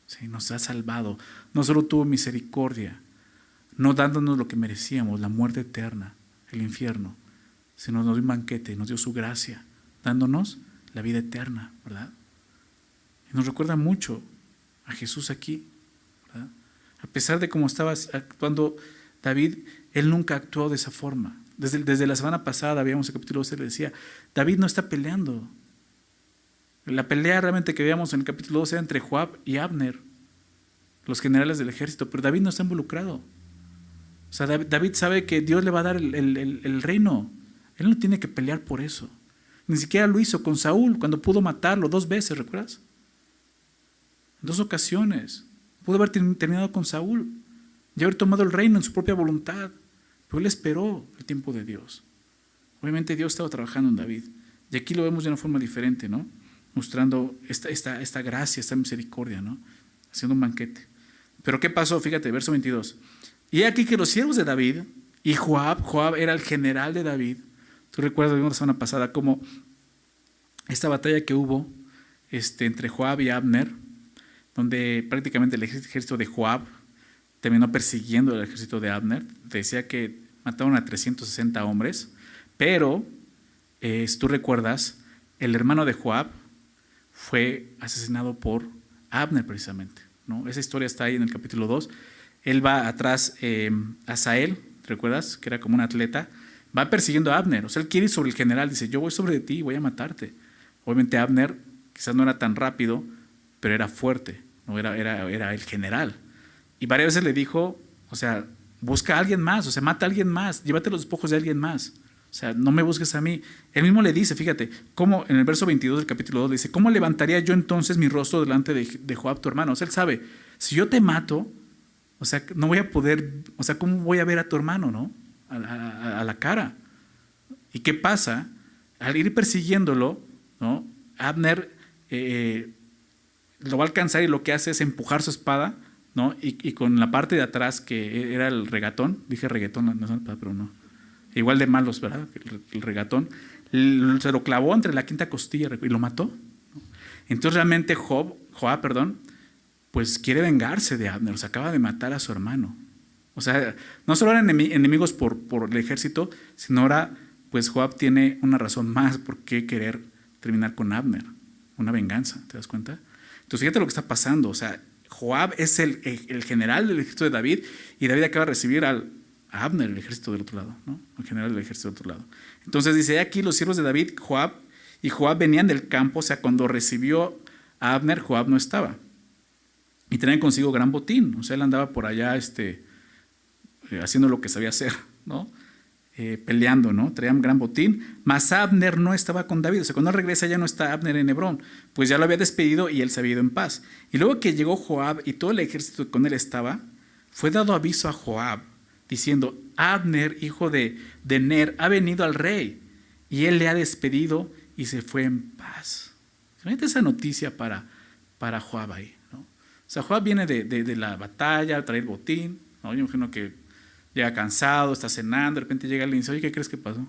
Sí, nos ha salvado. No solo tuvo misericordia, no dándonos lo que merecíamos, la muerte eterna, el infierno, sino nos dio un banquete, nos dio su gracia, dándonos la vida eterna, ¿verdad? Y nos recuerda mucho a Jesús aquí, ¿verdad? A pesar de cómo estaba actuando David, él nunca actuó de esa forma. Desde la semana pasada, veíamos el capítulo 12, le decía, David no está peleando. La pelea realmente que veíamos en el capítulo 12 era entre Joab y Abner, los generales del ejército, pero David no está involucrado. O sea, David sabe que Dios le va a dar el reino. Él no tiene que pelear por eso. Ni siquiera lo hizo con Saúl cuando pudo matarlo 2 veces, ¿recuerdas? En 2 ocasiones. Pudo haber terminado con Saúl y haber tomado el reino en su propia voluntad. Pero él esperó el tiempo de Dios. Obviamente Dios estaba trabajando en David. Y aquí lo vemos de una forma diferente, ¿no? Mostrando esta gracia, esta misericordia, ¿no? Haciendo un banquete. Pero ¿qué pasó? Fíjate, verso 22. Y aquí que los siervos de David y Joab era el general de David. Tú recuerdas, vimos la semana pasada cómo esta batalla que hubo entre Joab y Abner, donde prácticamente el ejército de Joab terminó persiguiendo al ejército de Abner. Te decía que mataron a 360 hombres, pero si tú recuerdas, el hermano de Joab fue asesinado por Abner precisamente, ¿no? Esa historia está ahí en el capítulo 2. Él va atrás, Asael, ¿te recuerdas? Que era como un atleta, va persiguiendo a Abner. O sea, él quiere ir sobre el general, dice, yo voy sobre ti y voy a matarte. Obviamente Abner quizás no era tan rápido, pero era fuerte, ¿no? Era el general. Y varias veces le dijo, o sea, busca a alguien más, o sea, mata a alguien más, llévate los despojos de alguien más. O sea, no me busques a mí. Él mismo le dice, fíjate, cómo en el verso 22 del capítulo 2 le dice, ¿cómo levantaría yo entonces mi rostro delante de Joab tu hermano? O sea, él sabe, si yo te mato, o sea, no voy a poder, o sea, ¿cómo voy a ver a tu hermano, no? A la cara. ¿Y qué pasa? Al ir persiguiéndolo, ¿no? Abner lo va a alcanzar y lo que hace es empujar su espada, ¿no? Y con la parte de atrás, que era el regatón, dije reggaetón, no es una espada, pero no. Igual de malos, ¿verdad? El regatón. Se lo clavó entre la quinta costilla y lo mató. Entonces realmente Joab, pues quiere vengarse de Abner. O sea, acaba de matar a su hermano. O sea, no solo eran enemigos por el ejército, sino ahora pues Joab tiene una razón más por qué querer terminar con Abner. Una venganza, ¿te das cuenta? Entonces fíjate lo que está pasando. O sea, Joab es el general del ejército de David y David acaba de recibir a Abner, el ejército del otro lado, ¿no? El general del ejército del otro lado. Entonces dice, aquí los siervos de David, Joab venían del campo. O sea, cuando recibió a Abner, Joab no estaba. Y tenían consigo gran botín. O sea, él andaba por allá haciendo lo que sabía hacer, ¿no? Peleando, ¿no? Traían gran botín. Mas Abner no estaba con David. O sea, cuando él regresa ya no está Abner en Hebrón. Pues ya lo había despedido y él se había ido en paz. Y luego que llegó Joab y todo el ejército que con él estaba, fue dado aviso a Joab, diciendo: Abner, hijo de Ner, ha venido al rey, y él le ha despedido y se fue en paz. Imagínate esa noticia para Joab ahí, ¿no? O sea, Joab viene de la batalla, a traer botín, ¿no? Yo imagino que llega cansado, está cenando, de repente llega alguien y dice: oye, ¿qué crees que pasó?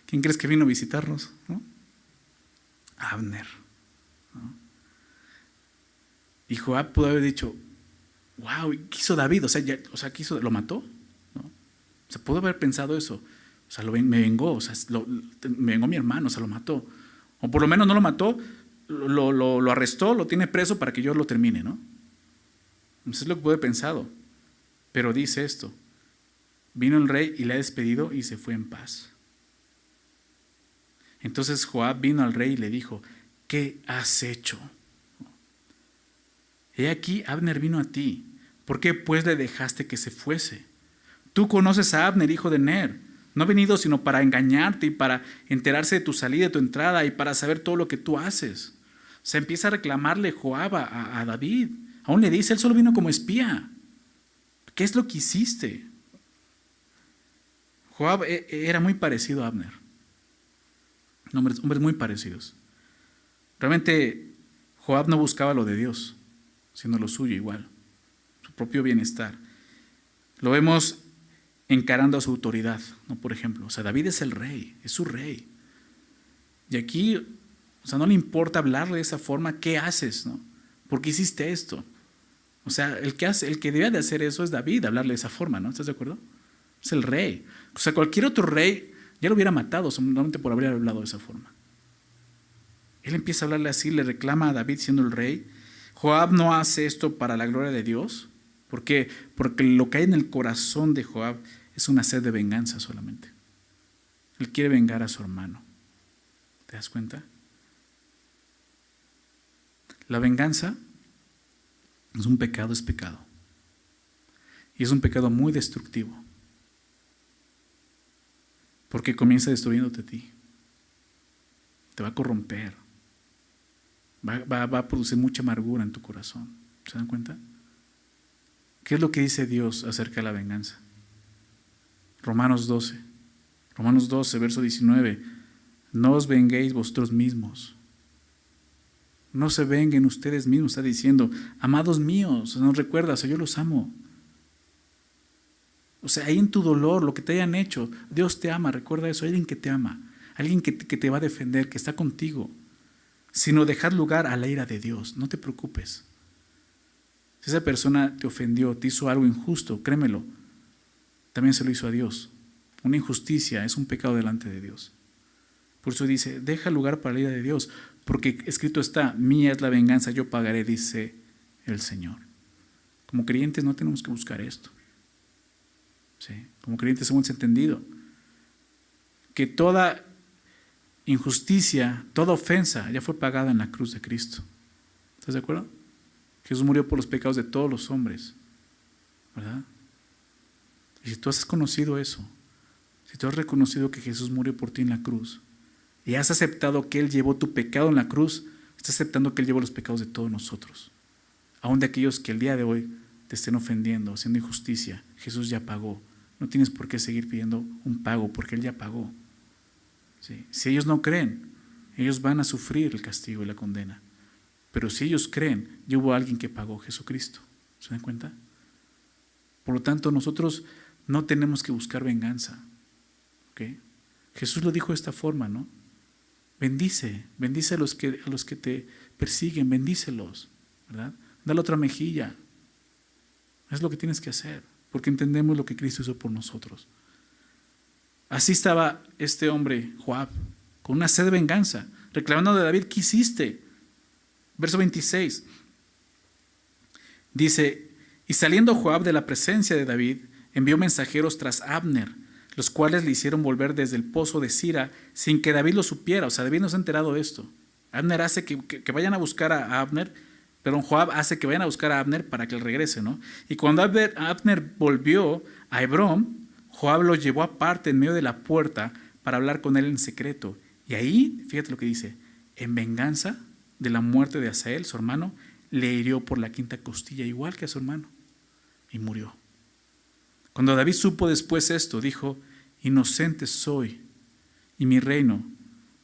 ¿Quién crees que vino a visitarnos? ¿No? Abner, ¿no? Y Joab pudo haber dicho: wow, ¿qué hizo David? O sea, ¿qué hizo? ¿Lo mató? ¿No? O sea, pudo haber pensado eso. O sea, me vengó, o sea, me vengó mi hermano, o sea, lo mató. O por lo menos no lo mató, lo arrestó, lo tiene preso para que yo lo termine, ¿no? Eso es lo que pudo haber pensado. Pero dice esto: vino el rey y le ha despedido y se fue en paz. Entonces Joab vino al rey y le dijo: ¿qué has hecho? He aquí, Abner vino a ti. ¿Por qué pues le dejaste que se fuese? Tú conoces a Abner, hijo de Ner. No ha venido sino para engañarte y para enterarse de tu salida, de tu entrada y para saber todo lo que tú haces. Se empieza a reclamarle Joab a David. Aún le dice: él solo vino como espía. ¿Qué es lo que hiciste? Joab era muy parecido a Abner. Hombres muy parecidos. Realmente Joab no buscaba lo de Dios, sino lo suyo igual, su propio bienestar. Lo vemos encarando a su autoridad, ¿no? Por ejemplo, o sea, David es el rey, es su rey. Y aquí, o sea, no le importa hablarle de esa forma. ¿Qué haces, no? ¿Por qué hiciste esto? O sea, el que debía de hacer eso es David, hablarle de esa forma, ¿no? ¿Estás de acuerdo? Es el rey. O sea, cualquier otro rey ya lo hubiera matado solamente por haber hablado de esa forma. Él empieza a hablarle así, le reclama a David siendo el rey. Joab no hace esto para la gloria de Dios. ¿Por qué? Porque lo que hay en el corazón de Joab es una sed de venganza solamente. Él quiere vengar a su hermano. ¿Te das cuenta? La venganza es un pecado, es pecado. Y es un pecado muy destructivo. Porque comienza destruyéndote a ti. Te va a corromper. Va a producir mucha amargura en tu corazón. ¿Se dan cuenta? ¿Qué es lo que dice Dios acerca de la venganza? Romanos 12, verso 19. No os venguéis vosotros mismos. No se venguen ustedes mismos. Está diciendo: amados míos, nos recuerda, o sea, yo los amo. O sea, ahí en tu dolor, lo que te hayan hecho, Dios te ama, recuerda eso. Hay alguien que te ama, alguien que te va a defender, que está contigo. Sino dejad lugar a la ira de Dios. No te preocupes. Si esa persona te ofendió, te hizo algo injusto, créemelo, también se lo hizo a Dios. Una injusticia es un pecado delante de Dios. Por eso dice: deja lugar para la ira de Dios, porque escrito está: mía es la venganza, yo pagaré, dice el Señor. Como creyentes no tenemos que buscar esto. ¿Sí? Como creyentes hemos entendido que toda injusticia, toda ofensa ya fue pagada en la cruz de Cristo. ¿Estás de acuerdo? Jesús murió por los pecados de todos los hombres, ¿verdad? Y si tú has conocido eso, si tú has reconocido que Jesús murió por ti en la cruz y has aceptado que Él llevó tu pecado en la cruz, estás aceptando que Él llevó los pecados de todos nosotros, aun de aquellos que el día de hoy te estén ofendiendo, haciendo injusticia. Jesús ya pagó. No tienes por qué seguir pidiendo un pago, porque Él ya pagó. ¿Sí? Si ellos no creen, ellos van a sufrir el castigo y la condena. Pero si ellos creen, ya hubo alguien que pagó, Jesucristo. ¿Se dan cuenta? Por lo tanto, nosotros no tenemos que buscar venganza. ¿Okay? Jesús lo dijo de esta forma, ¿no? Bendice a los que te persiguen, bendícelos, ¿verdad? Dale otra mejilla. Es lo que tienes que hacer, porque entendemos lo que Cristo hizo por nosotros. Así estaba este hombre, Joab, con una sed de venganza, reclamando de David: ¿qué hiciste? Verso 26. Dice: y saliendo Joab de la presencia de David, envió mensajeros tras Abner, los cuales le hicieron volver desde el pozo de Sira sin que David lo supiera. O sea, David no se ha enterado de esto. Abner hace que vayan a buscar a Abner, pero Joab hace que vayan a buscar a Abner para que él regrese, ¿no? Y cuando Abner volvió a Hebrón, Joab lo llevó aparte en medio de la puerta para hablar con él en secreto. Y ahí, fíjate lo que dice: en venganza de la muerte de Asael, su hermano, le hirió por la quinta costilla, igual que a su hermano, y murió. Cuando David supo después esto, dijo: inocente soy y mi reino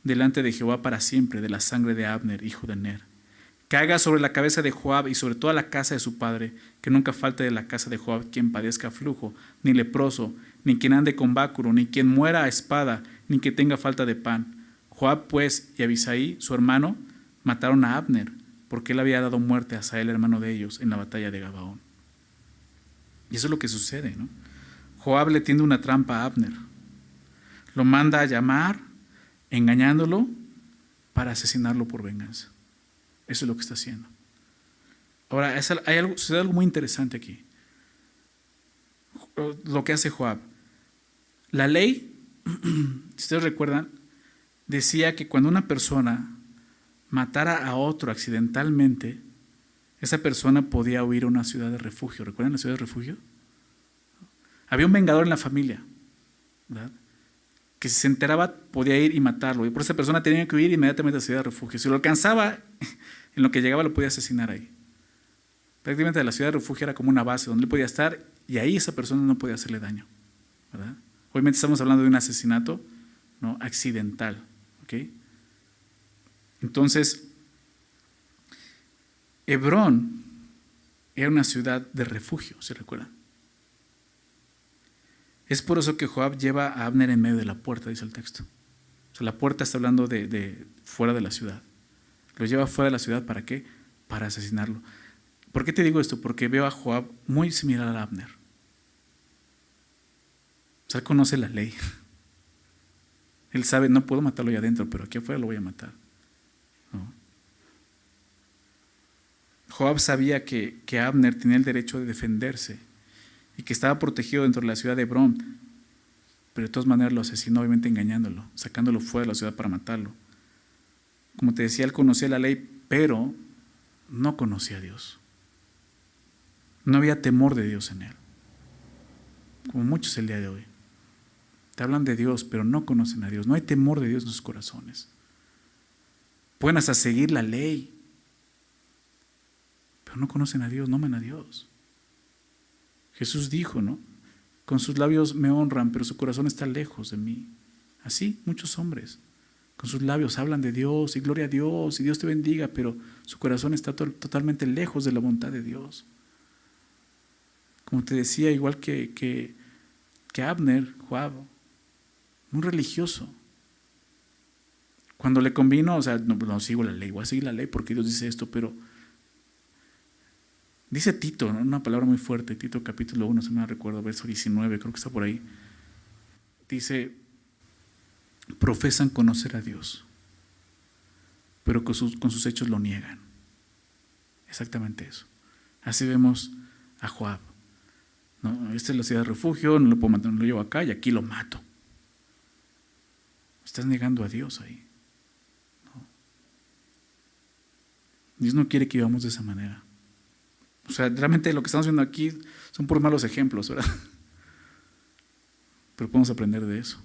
delante de Jehová para siempre de la sangre de Abner, hijo de Ner. Caiga sobre la cabeza de Joab y sobre toda la casa de su padre, que nunca falte de la casa de Joab quien padezca flujo, ni leproso, ni quien ande con báculo, ni quien muera a espada, ni que tenga falta de pan. Joab pues y Abisai, su hermano, mataron a Abner, porque él había dado muerte a Asael, hermano de ellos, en la batalla de Gabaón. Y eso es lo que sucede, ¿no? Joab le tiende una trampa a Abner. Lo manda a llamar, engañándolo, para asesinarlo por venganza. Eso es lo que está haciendo. Ahora, sucede algo muy interesante aquí. Lo que hace Joab. La ley, si ustedes recuerdan, decía que cuando una persona matara a otro accidentalmente, esa persona podía huir a una ciudad de refugio. ¿Recuerdan la ciudad de refugio? Había un vengador en la familia, ¿verdad?, que si se enteraba podía ir y matarlo. Y por esa persona tenía que huir inmediatamente a la ciudad de refugio. Si lo alcanzaba, en lo que llegaba lo podía asesinar ahí. Prácticamente la ciudad de refugio era como una base donde él podía estar y ahí esa persona no podía hacerle daño, ¿verdad? Obviamente estamos hablando de un asesinato, ¿no?, accidental, ¿ok? Entonces, Hebrón era una ciudad de refugio, ¿se recuerdan? Es por eso que Joab lleva a Abner en medio de la puerta, dice el texto. O sea, la puerta está hablando de fuera de la ciudad. Lo lleva fuera de la ciudad, ¿para qué? Para asesinarlo. ¿Por qué te digo esto? Porque veo a Joab muy similar a Abner. O sea, él conoce la ley. Él sabe, no puedo matarlo allá adentro, pero aquí afuera lo voy a matar, ¿no? Joab sabía que Abner tenía el derecho de defenderse y que estaba protegido dentro de la ciudad de Hebrón, pero de todas maneras lo asesinó, obviamente engañándolo, sacándolo fuera de la ciudad para matarlo. Como te decía, él conocía la ley, pero no conocía a Dios. No había temor de Dios en él, como muchos el día de hoy. Te hablan de Dios, pero no conocen a Dios. No hay temor de Dios en sus corazones. Pueden hasta seguir la ley, pero no conocen a Dios, no aman a Dios. Jesús dijo, ¿no? Con sus labios me honran, pero su corazón está lejos de mí. Así, muchos hombres, con sus labios hablan de Dios y gloria a Dios y Dios te bendiga, pero su corazón está totalmente lejos de la voluntad de Dios. Como te decía, igual que Abner, Joab, muy religioso. Cuando le convino, o sea, no sigo la ley, voy a seguir la ley porque Dios dice esto, pero dice Tito, ¿no?, una palabra muy fuerte, Tito capítulo 1, si no me recuerdo, verso 19, creo que está por ahí. Dice, profesan conocer a Dios, pero con sus hechos lo niegan. Exactamente eso. Así vemos a Joab. No, esta es la ciudad de refugio, no lo puedo matar, no lo llevo acá y aquí lo mato. Estás negando a Dios ahí, ¿no? Dios no quiere que vivamos de esa manera. O sea, realmente lo que estamos viendo aquí son por malos ejemplos, ¿verdad? Pero podemos aprender de eso.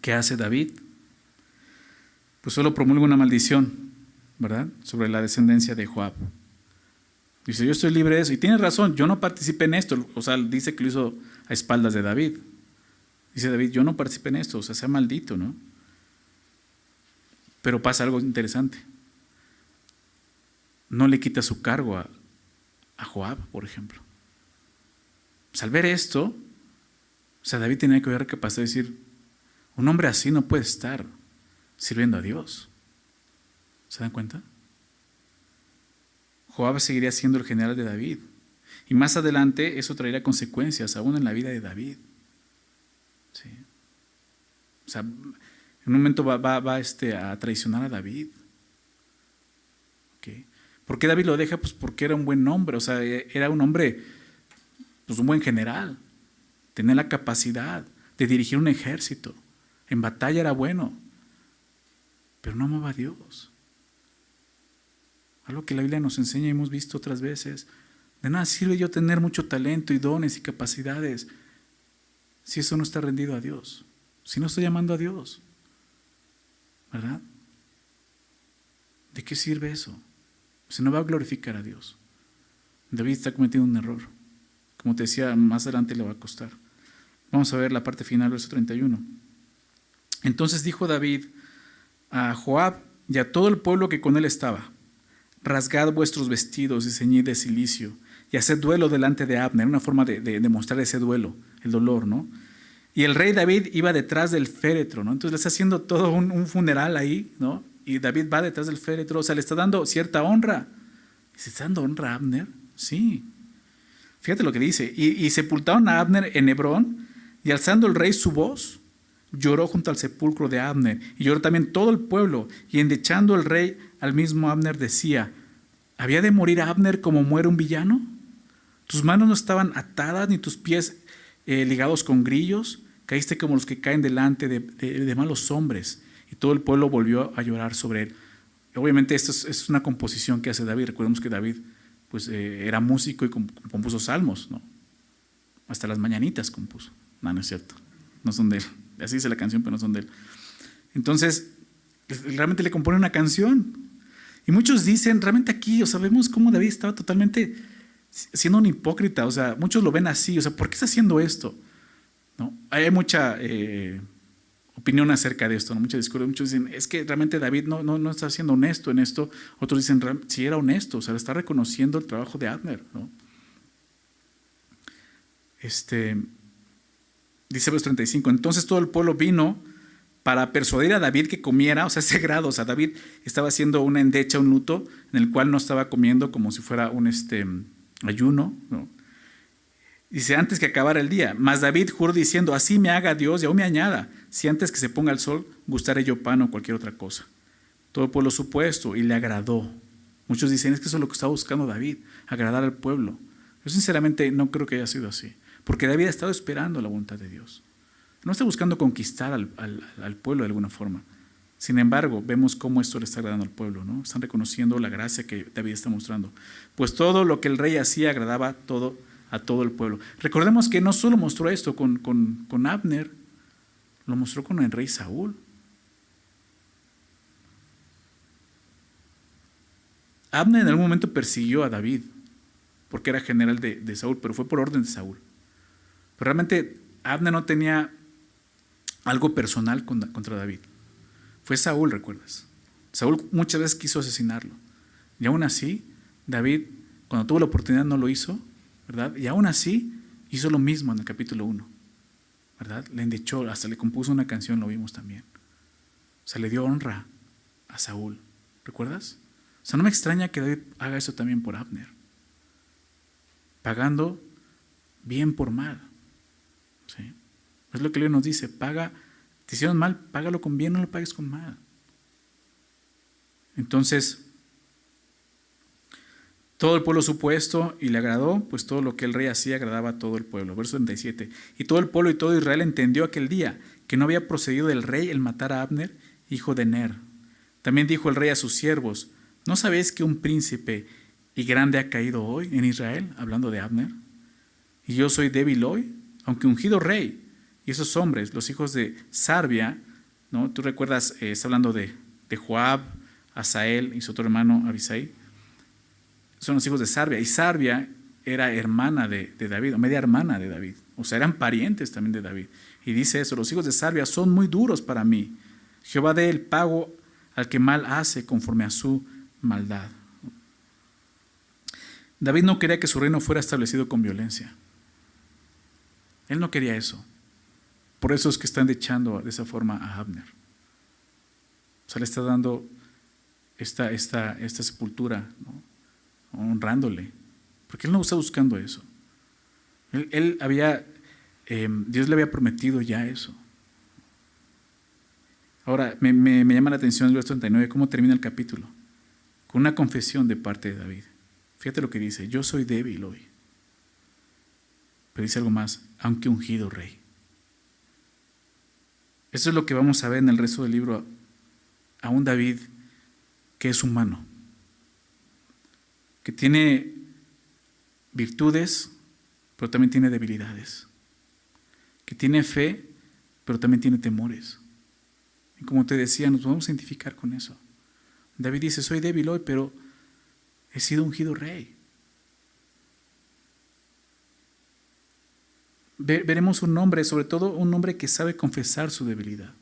¿Qué hace David? Pues solo promulga una maldición, ¿verdad?, sobre la descendencia de Joab. Dice, yo estoy libre de eso. Y tiene razón, yo no participé en esto. O sea, dice que lo hizo a espaldas de David. Dice David, yo no participé en esto, o sea, sea maldito, ¿no? Pero pasa algo interesante. No le quita su cargo a Joab, por ejemplo. Pues al ver esto, o sea, David tenía que haber capacidad de decir, un hombre así no puede estar sirviendo a Dios. ¿Se dan cuenta? Joab seguiría siendo el general de David. Y más adelante eso traería consecuencias aún en la vida de David. ¿Sí? O sea, en un momento va a traicionar a David. ¿Okay? ¿Por qué David lo deja? Pues porque era un buen hombre. O sea, era un hombre, pues un buen general. Tenía la capacidad de dirigir un ejército. En batalla era bueno. Pero no amaba a Dios. Algo que la Biblia nos enseña y hemos visto otras veces. De nada sirve yo tener mucho talento y dones y capacidades si eso no está rendido a Dios, si no estoy amando a Dios, ¿verdad? ¿De qué sirve eso? Si no va a glorificar a Dios. David está cometiendo un error. Como te decía, más adelante le va a costar. Vamos a ver la parte final, verso 31. Entonces dijo David a Joab y a todo el pueblo que con él estaba: rasgad vuestros vestidos y ceñid de cilicio y haced duelo delante de Abner. Una forma de demostrar ese duelo, el dolor, ¿no? Y el rey David iba detrás del féretro, ¿no? Entonces le está haciendo todo un funeral ahí, ¿no? Y David va detrás del féretro, o sea, le está dando cierta honra. ¿Se está dando honra a Abner? Sí. Fíjate lo que dice. Y sepultaron a Abner en Hebrón, y alzando el rey su voz, lloró junto al sepulcro de Abner, y lloró también todo el pueblo, y endechando el rey al mismo Abner decía: ¿había de morir Abner como muere un villano? Tus manos no estaban atadas, ni tus pies ligados con grillos. Caíste como los que caen delante de malos hombres. Y todo el pueblo volvió a llorar sobre él. Obviamente esto es una composición que hace David. Recordemos que David pues, era músico y compuso salmos, ¿no? Hasta las mañanitas compuso. No es cierto, no son de él. Así dice la canción, pero no son de él. Entonces, realmente le compone una canción. Y muchos dicen, realmente aquí, o sea, vemos cómo David estaba totalmente siendo un hipócrita. O sea, muchos lo ven así. O sea, ¿por qué está haciendo esto? ¿No? Hay mucha opinión acerca de esto, ¿no? Mucha discusión. Muchos dicen, es que realmente David no está siendo honesto en esto. Otros dicen, sí era honesto, o sea, está reconociendo el trabajo de Abner, ¿no? Dice verso 35, entonces todo el pueblo vino para persuadir a David que comiera, o sea, ese grado, o sea, David estaba haciendo una endecha, un luto, en el cual no estaba comiendo como si fuera un ayuno, ¿no? Dice, antes que acabara el día. Mas David juró diciendo, así me haga Dios y aún me añada, si antes que se ponga el sol gustaré yo pan o cualquier otra cosa. Todo el pueblo supo esto y le agradó. Muchos dicen, es que eso es lo que estaba buscando David, agradar al pueblo. Yo sinceramente no creo que haya sido así, porque David ha estado esperando la voluntad de Dios. No está buscando conquistar al pueblo de alguna forma. Sin embargo, vemos cómo esto le está agradando al pueblo, ¿no? Están reconociendo la gracia que David está mostrando. Pues todo lo que el rey hacía agradaba a todo el pueblo. Recordemos que no solo mostró esto con Abner, lo mostró con el rey Saúl. Abner en algún momento persiguió a David, porque era general de Saúl, pero fue por orden de Saúl. Pero realmente Abner no tenía algo personal contra David. Fue Saúl, ¿recuerdas? Saúl muchas veces quiso asesinarlo. Y aún así, David, cuando tuvo la oportunidad, no lo hizo, ¿verdad? Y aún así, hizo lo mismo en el capítulo 1, ¿verdad? Le endechó, hasta le compuso una canción, lo vimos también. O sea, le dio honra a Saúl, ¿recuerdas? O sea, no me extraña que David haga eso también por Abner, pagando bien por mal. ¿Sí? Es lo que Dios nos dice, te hicieron mal, págalo con bien, no lo pagues con mal. Entonces, todo el pueblo supo esto y le agradó, pues todo lo que el rey hacía agradaba a todo el pueblo. Verso 37. Y todo el pueblo y todo Israel entendió aquel día que no había procedido del rey el matar a Abner, hijo de Ner. También dijo el rey a sus siervos, ¿no sabéis que un príncipe y grande ha caído hoy en Israel? Hablando de Abner. Y yo soy débil hoy, aunque ungido rey. Y esos hombres, los hijos de Sarbia, ¿no? Tú recuerdas, está hablando de Joab, Asael y su otro hermano Abisai. Son los hijos de Sarbia. Y Sarbia era hermana de David, o media hermana de David. O sea, eran parientes también de David. Y dice eso, los hijos de Sarbia son muy duros para mí. Jehová dé el pago al que mal hace conforme a su maldad. David no quería que su reino fuera establecido con violencia. Él no quería eso. Por eso es que están echando de esa forma a Abner. O sea, le está dando esta sepultura, ¿no? Honrándole, porque él no está buscando eso. Dios le había prometido ya eso. Ahora, me llama la atención el verso 39, cómo termina el capítulo, con una confesión de parte de David. Fíjate lo que dice, yo soy débil hoy. Pero dice algo más, aunque ungido rey. Eso es lo que vamos a ver en el resto del libro, a un David que es humano, que tiene virtudes, pero también tiene debilidades, que tiene fe, pero también tiene temores. Y como te decía, nos podemos identificar con eso. David dice, soy débil hoy, pero he sido ungido rey. veremos un hombre, sobre todo un hombre que sabe confesar su debilidad.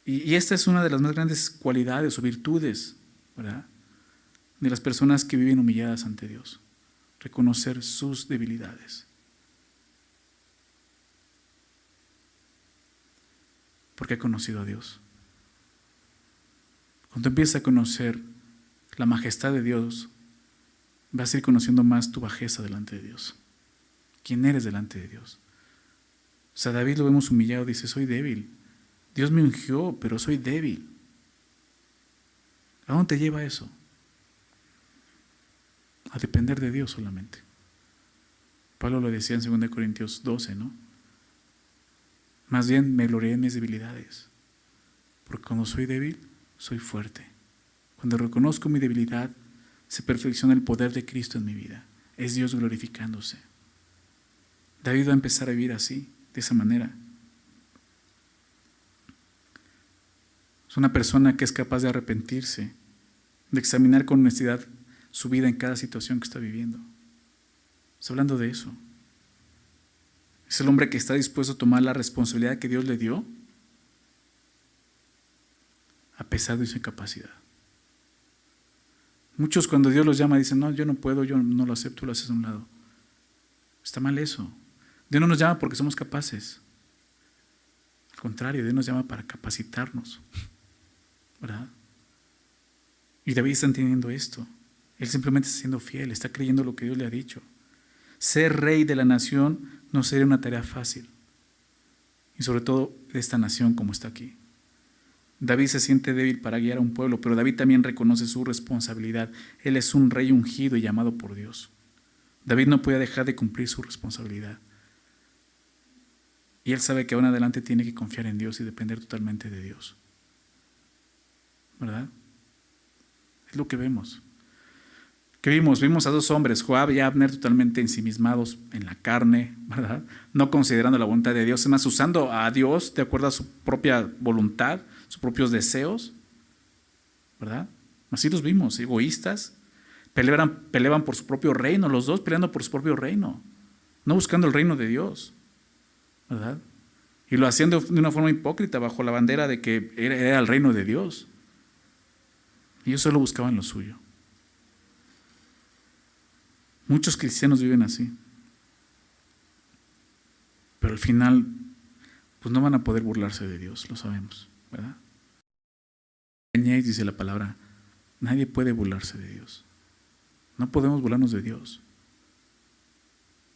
Y esta es una de las más grandes cualidades o virtudes, ¿verdad?, de las personas que viven humilladas ante Dios. Reconocer sus debilidades. Porque ha conocido a Dios. Cuando empiezas a conocer la majestad de Dios, vas a ir conociendo más tu bajeza delante de Dios. ¿Quién eres delante de Dios? O sea, David lo vemos humillado, dice, soy débil. Dios me ungió, pero soy débil. ¿A dónde te lleva eso? A depender de Dios solamente. Pablo lo decía en 2 Corintios 12, ¿no? Más bien me gloriaré en mis debilidades, porque cuando soy débil, soy fuerte. Cuando reconozco mi debilidad, se perfecciona el poder de Cristo en mi vida. Es Dios glorificándose. David va a empezar a vivir así, de esa manera. Es una persona que es capaz de arrepentirse, de examinar con honestidad su vida en cada situación que está viviendo. Está hablando de eso. Es el hombre que está dispuesto a tomar la responsabilidad que Dios le dio a pesar de su incapacidad. Muchos cuando Dios los llama dicen, no, yo no puedo, yo no lo acepto, lo haces a un lado. Está mal eso. Dios no nos llama porque somos capaces. Al contrario, Dios nos llama para capacitarnos, ¿verdad? Y David está entendiendo esto. Él simplemente está siendo fiel, está creyendo lo que Dios le ha dicho. Ser rey de la nación no sería una tarea fácil. Y sobre todo de esta nación como está aquí. David se siente débil para guiar a un pueblo, pero David también reconoce su responsabilidad. Él es un rey ungido y llamado por Dios. David no puede dejar de cumplir su responsabilidad. Y él sabe que aún adelante tiene que confiar en Dios y depender totalmente de Dios. ¿Verdad? Es lo que vemos. ¿Qué vimos? Vimos a dos hombres, Joab y Abner, totalmente ensimismados en la carne, ¿verdad? No considerando la voluntad de Dios, es más, usando a Dios de acuerdo a su propia voluntad, sus propios deseos, ¿verdad? Así los vimos, egoístas, peleaban por su propio reino, los dos peleando por su propio reino, no buscando el reino de Dios, ¿verdad? Y lo hacían de una forma hipócrita, bajo la bandera de que era el reino de Dios. Y ellos solo buscaban lo suyo. Muchos cristianos viven así. Pero al final, pues no van a poder burlarse de Dios, lo sabemos, ¿verdad? Dice la palabra, nadie puede burlarse de Dios. No podemos burlarnos de Dios.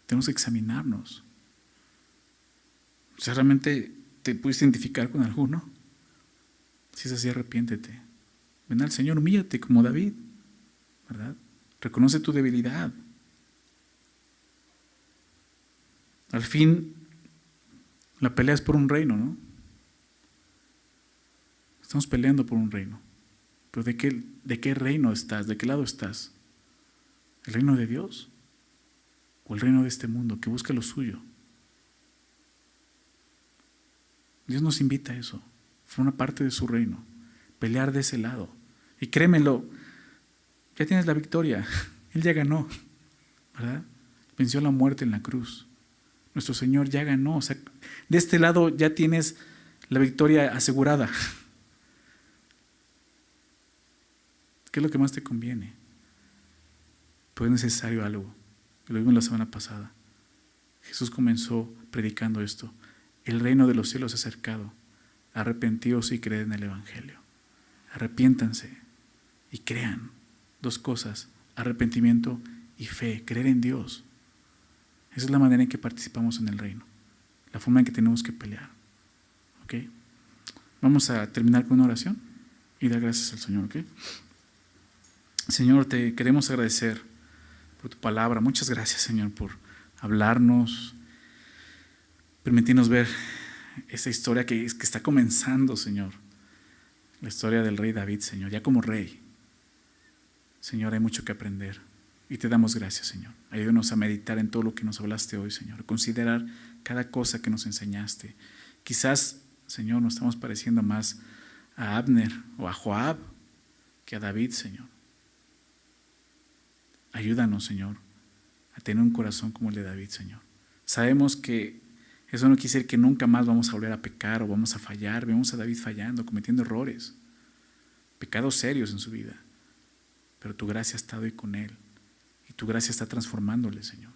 Tenemos que examinarnos. O sea, ¿realmente te puedes identificar con alguno? Si es así, arrepiéntete. Ven al Señor, humíllate como David, ¿verdad? Reconoce tu debilidad. Al fin, la pelea es por un reino, ¿no? Estamos peleando por un reino. Pero ¿de qué reino estás? ¿De qué lado estás? ¿El reino de Dios? ¿O el reino de este mundo que busca lo suyo? Dios nos invita a eso. Fue una parte de su reino. Pelear de ese lado. Y créemelo, ya tienes la victoria. Él ya ganó, ¿verdad? Venció la muerte en la cruz. Nuestro Señor ya ganó. O sea, de este lado ya tienes la victoria asegurada. ¿Qué es lo que más te conviene? Pues es necesario algo. Lo vimos la semana pasada. Jesús comenzó predicando esto. El reino de los cielos se ha acercado. Arrepentíos y creed en el Evangelio. Arrepiéntanse y crean. Dos cosas: arrepentimiento y fe. Creer en Dios. Esa es la manera en que participamos en el reino. La forma en que tenemos que pelear. ¿Ok? Vamos a terminar con una oración y dar gracias al Señor. ¿Ok? Señor, te queremos agradecer por tu palabra. Muchas gracias, Señor, por hablarnos, permitirnos ver esta historia que está comenzando, Señor. La historia del rey David, Señor, ya como rey. Señor, hay mucho que aprender y te damos gracias, Señor. Ayúdanos a meditar en todo lo que nos hablaste hoy, Señor. Considerar cada cosa que nos enseñaste. Quizás, Señor, nos estamos pareciendo más a Abner o a Joab que a David, Señor. Ayúdanos, Señor, a tener un corazón como el de David, Señor. Sabemos que eso no quiere decir que nunca más vamos a volver a pecar o vamos a fallar. Vemos a David fallando, cometiendo errores, pecados serios en su vida. Pero tu gracia ha estado ahí con él y tu gracia está transformándole, Señor.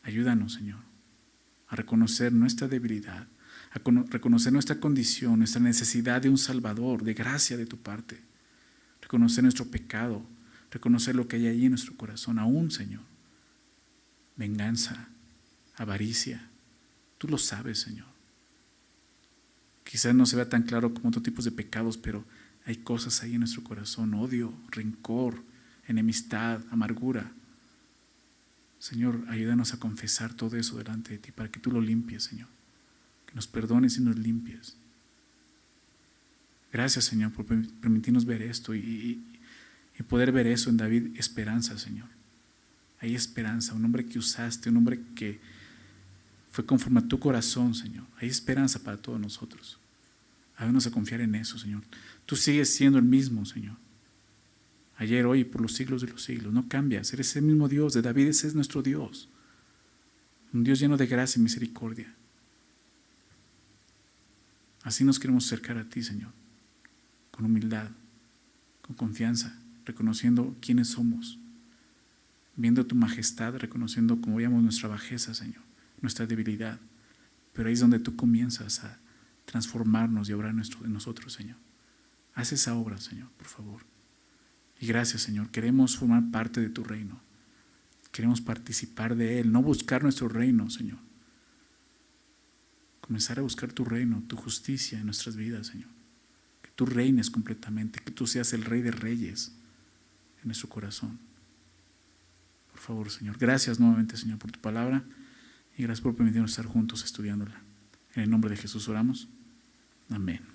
Ayúdanos, Señor, a reconocer nuestra debilidad, a reconocer nuestra condición, nuestra necesidad de un Salvador, de gracia de tu parte. Reconocer nuestro pecado, reconocer lo que hay ahí en nuestro corazón, aún, Señor. Venganza, avaricia, tú lo sabes, Señor. Quizás no se vea tan claro como otros tipos de pecados, pero hay cosas ahí en nuestro corazón: odio, rencor, enemistad, amargura. Señor, ayúdanos a confesar todo eso delante de ti para que tú lo limpies, Señor. Que nos perdones y nos limpies. Gracias, Señor, por permitirnos ver esto y poder ver eso en David. Esperanza, Señor. Hay esperanza, un hombre que usaste, un hombre que fue conforme a tu corazón, Señor. Hay esperanza para todos nosotros. Ayúdanos a confiar en eso, Señor. Tú sigues siendo el mismo, Señor. Ayer, hoy y por los siglos de los siglos. No cambias. Eres el mismo Dios de David. Ese es nuestro Dios. Un Dios lleno de gracia y misericordia. Así nos queremos acercar a ti, Señor. Con humildad, con confianza, reconociendo quiénes somos. Viendo tu majestad, reconociendo como veíamos nuestra bajeza, Señor. Nuestra debilidad. Pero ahí es donde tú comienzas a transformarnos y obrar en nosotros, Señor. Haz esa obra, Señor, por favor. Y gracias, Señor. Queremos formar parte de tu reino. Queremos participar de él, no buscar nuestro reino, Señor. Comenzar a buscar tu reino, tu justicia en nuestras vidas, Señor. Que tú reines completamente, que tú seas el Rey de Reyes en nuestro corazón. Por favor, Señor. Gracias nuevamente, Señor, por tu palabra y gracias por permitirnos estar juntos estudiándola. En el nombre de Jesús oramos. Amén.